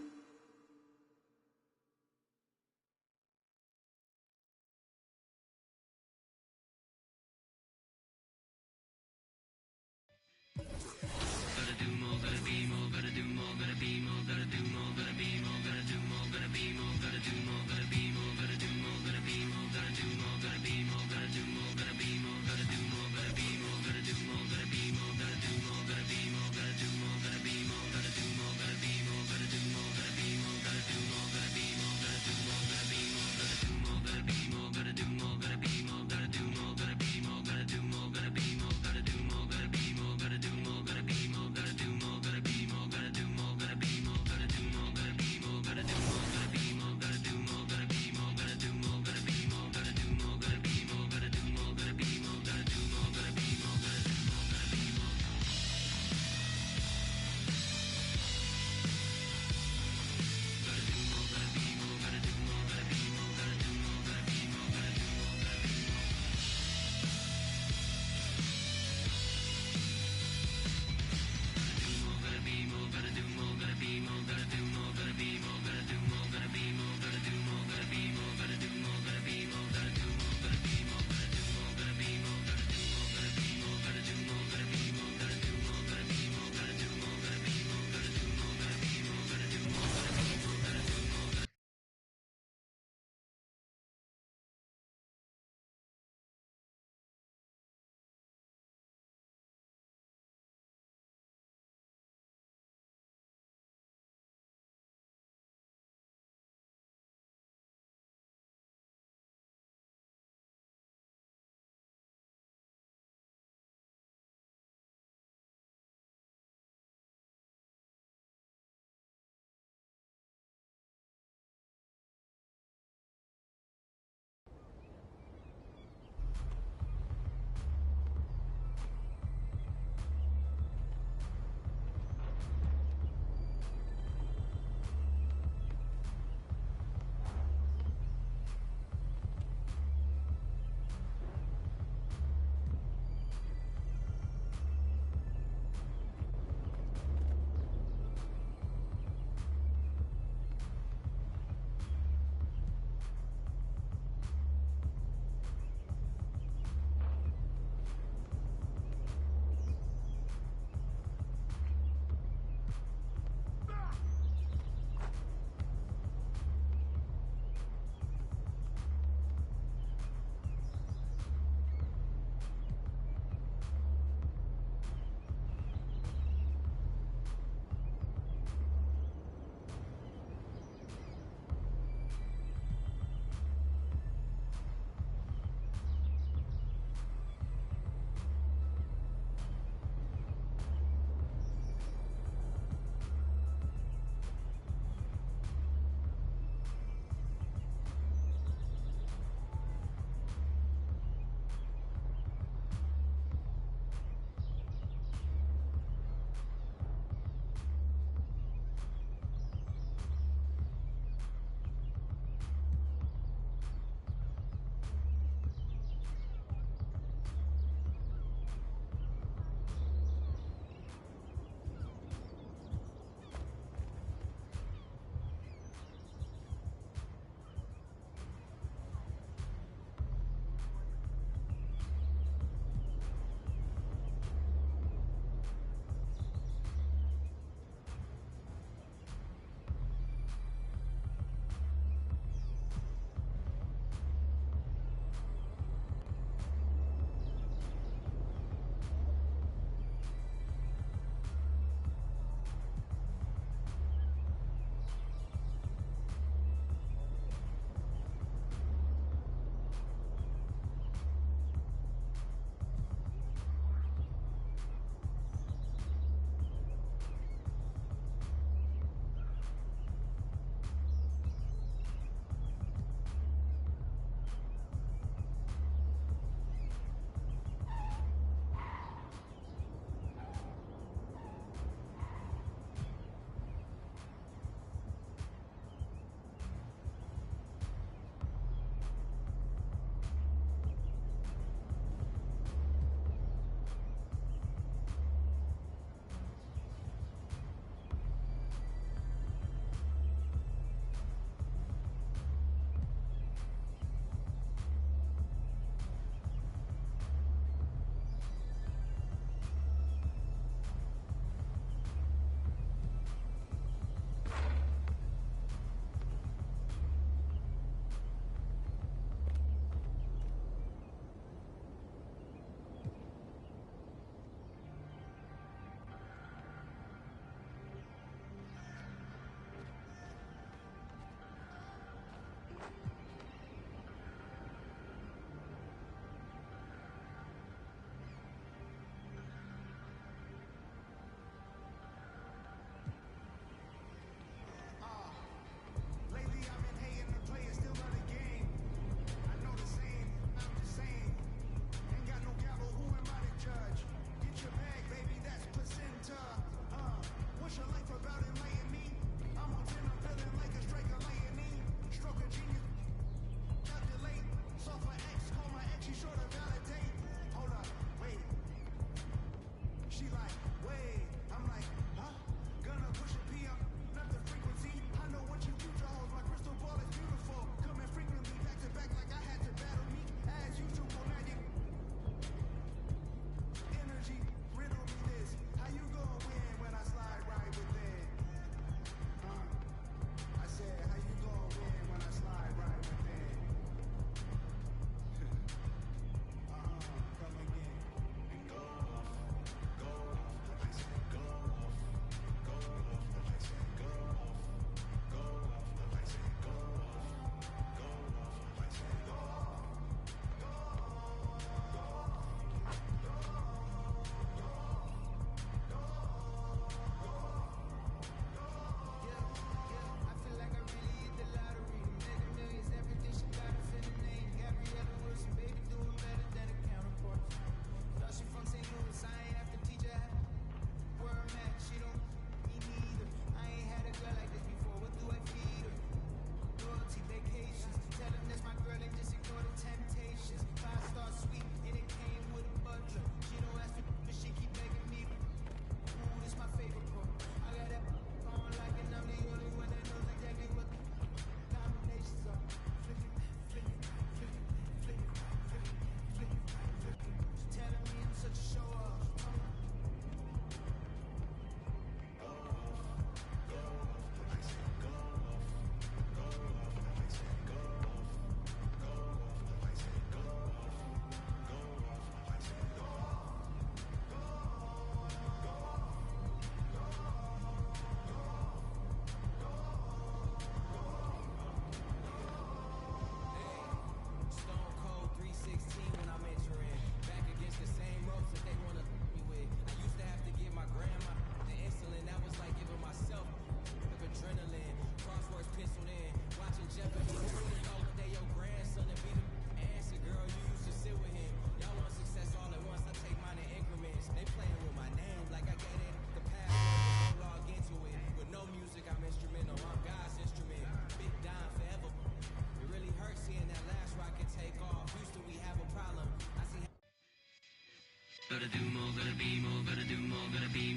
gonna do more, gonna be more, gonna do more, gonna be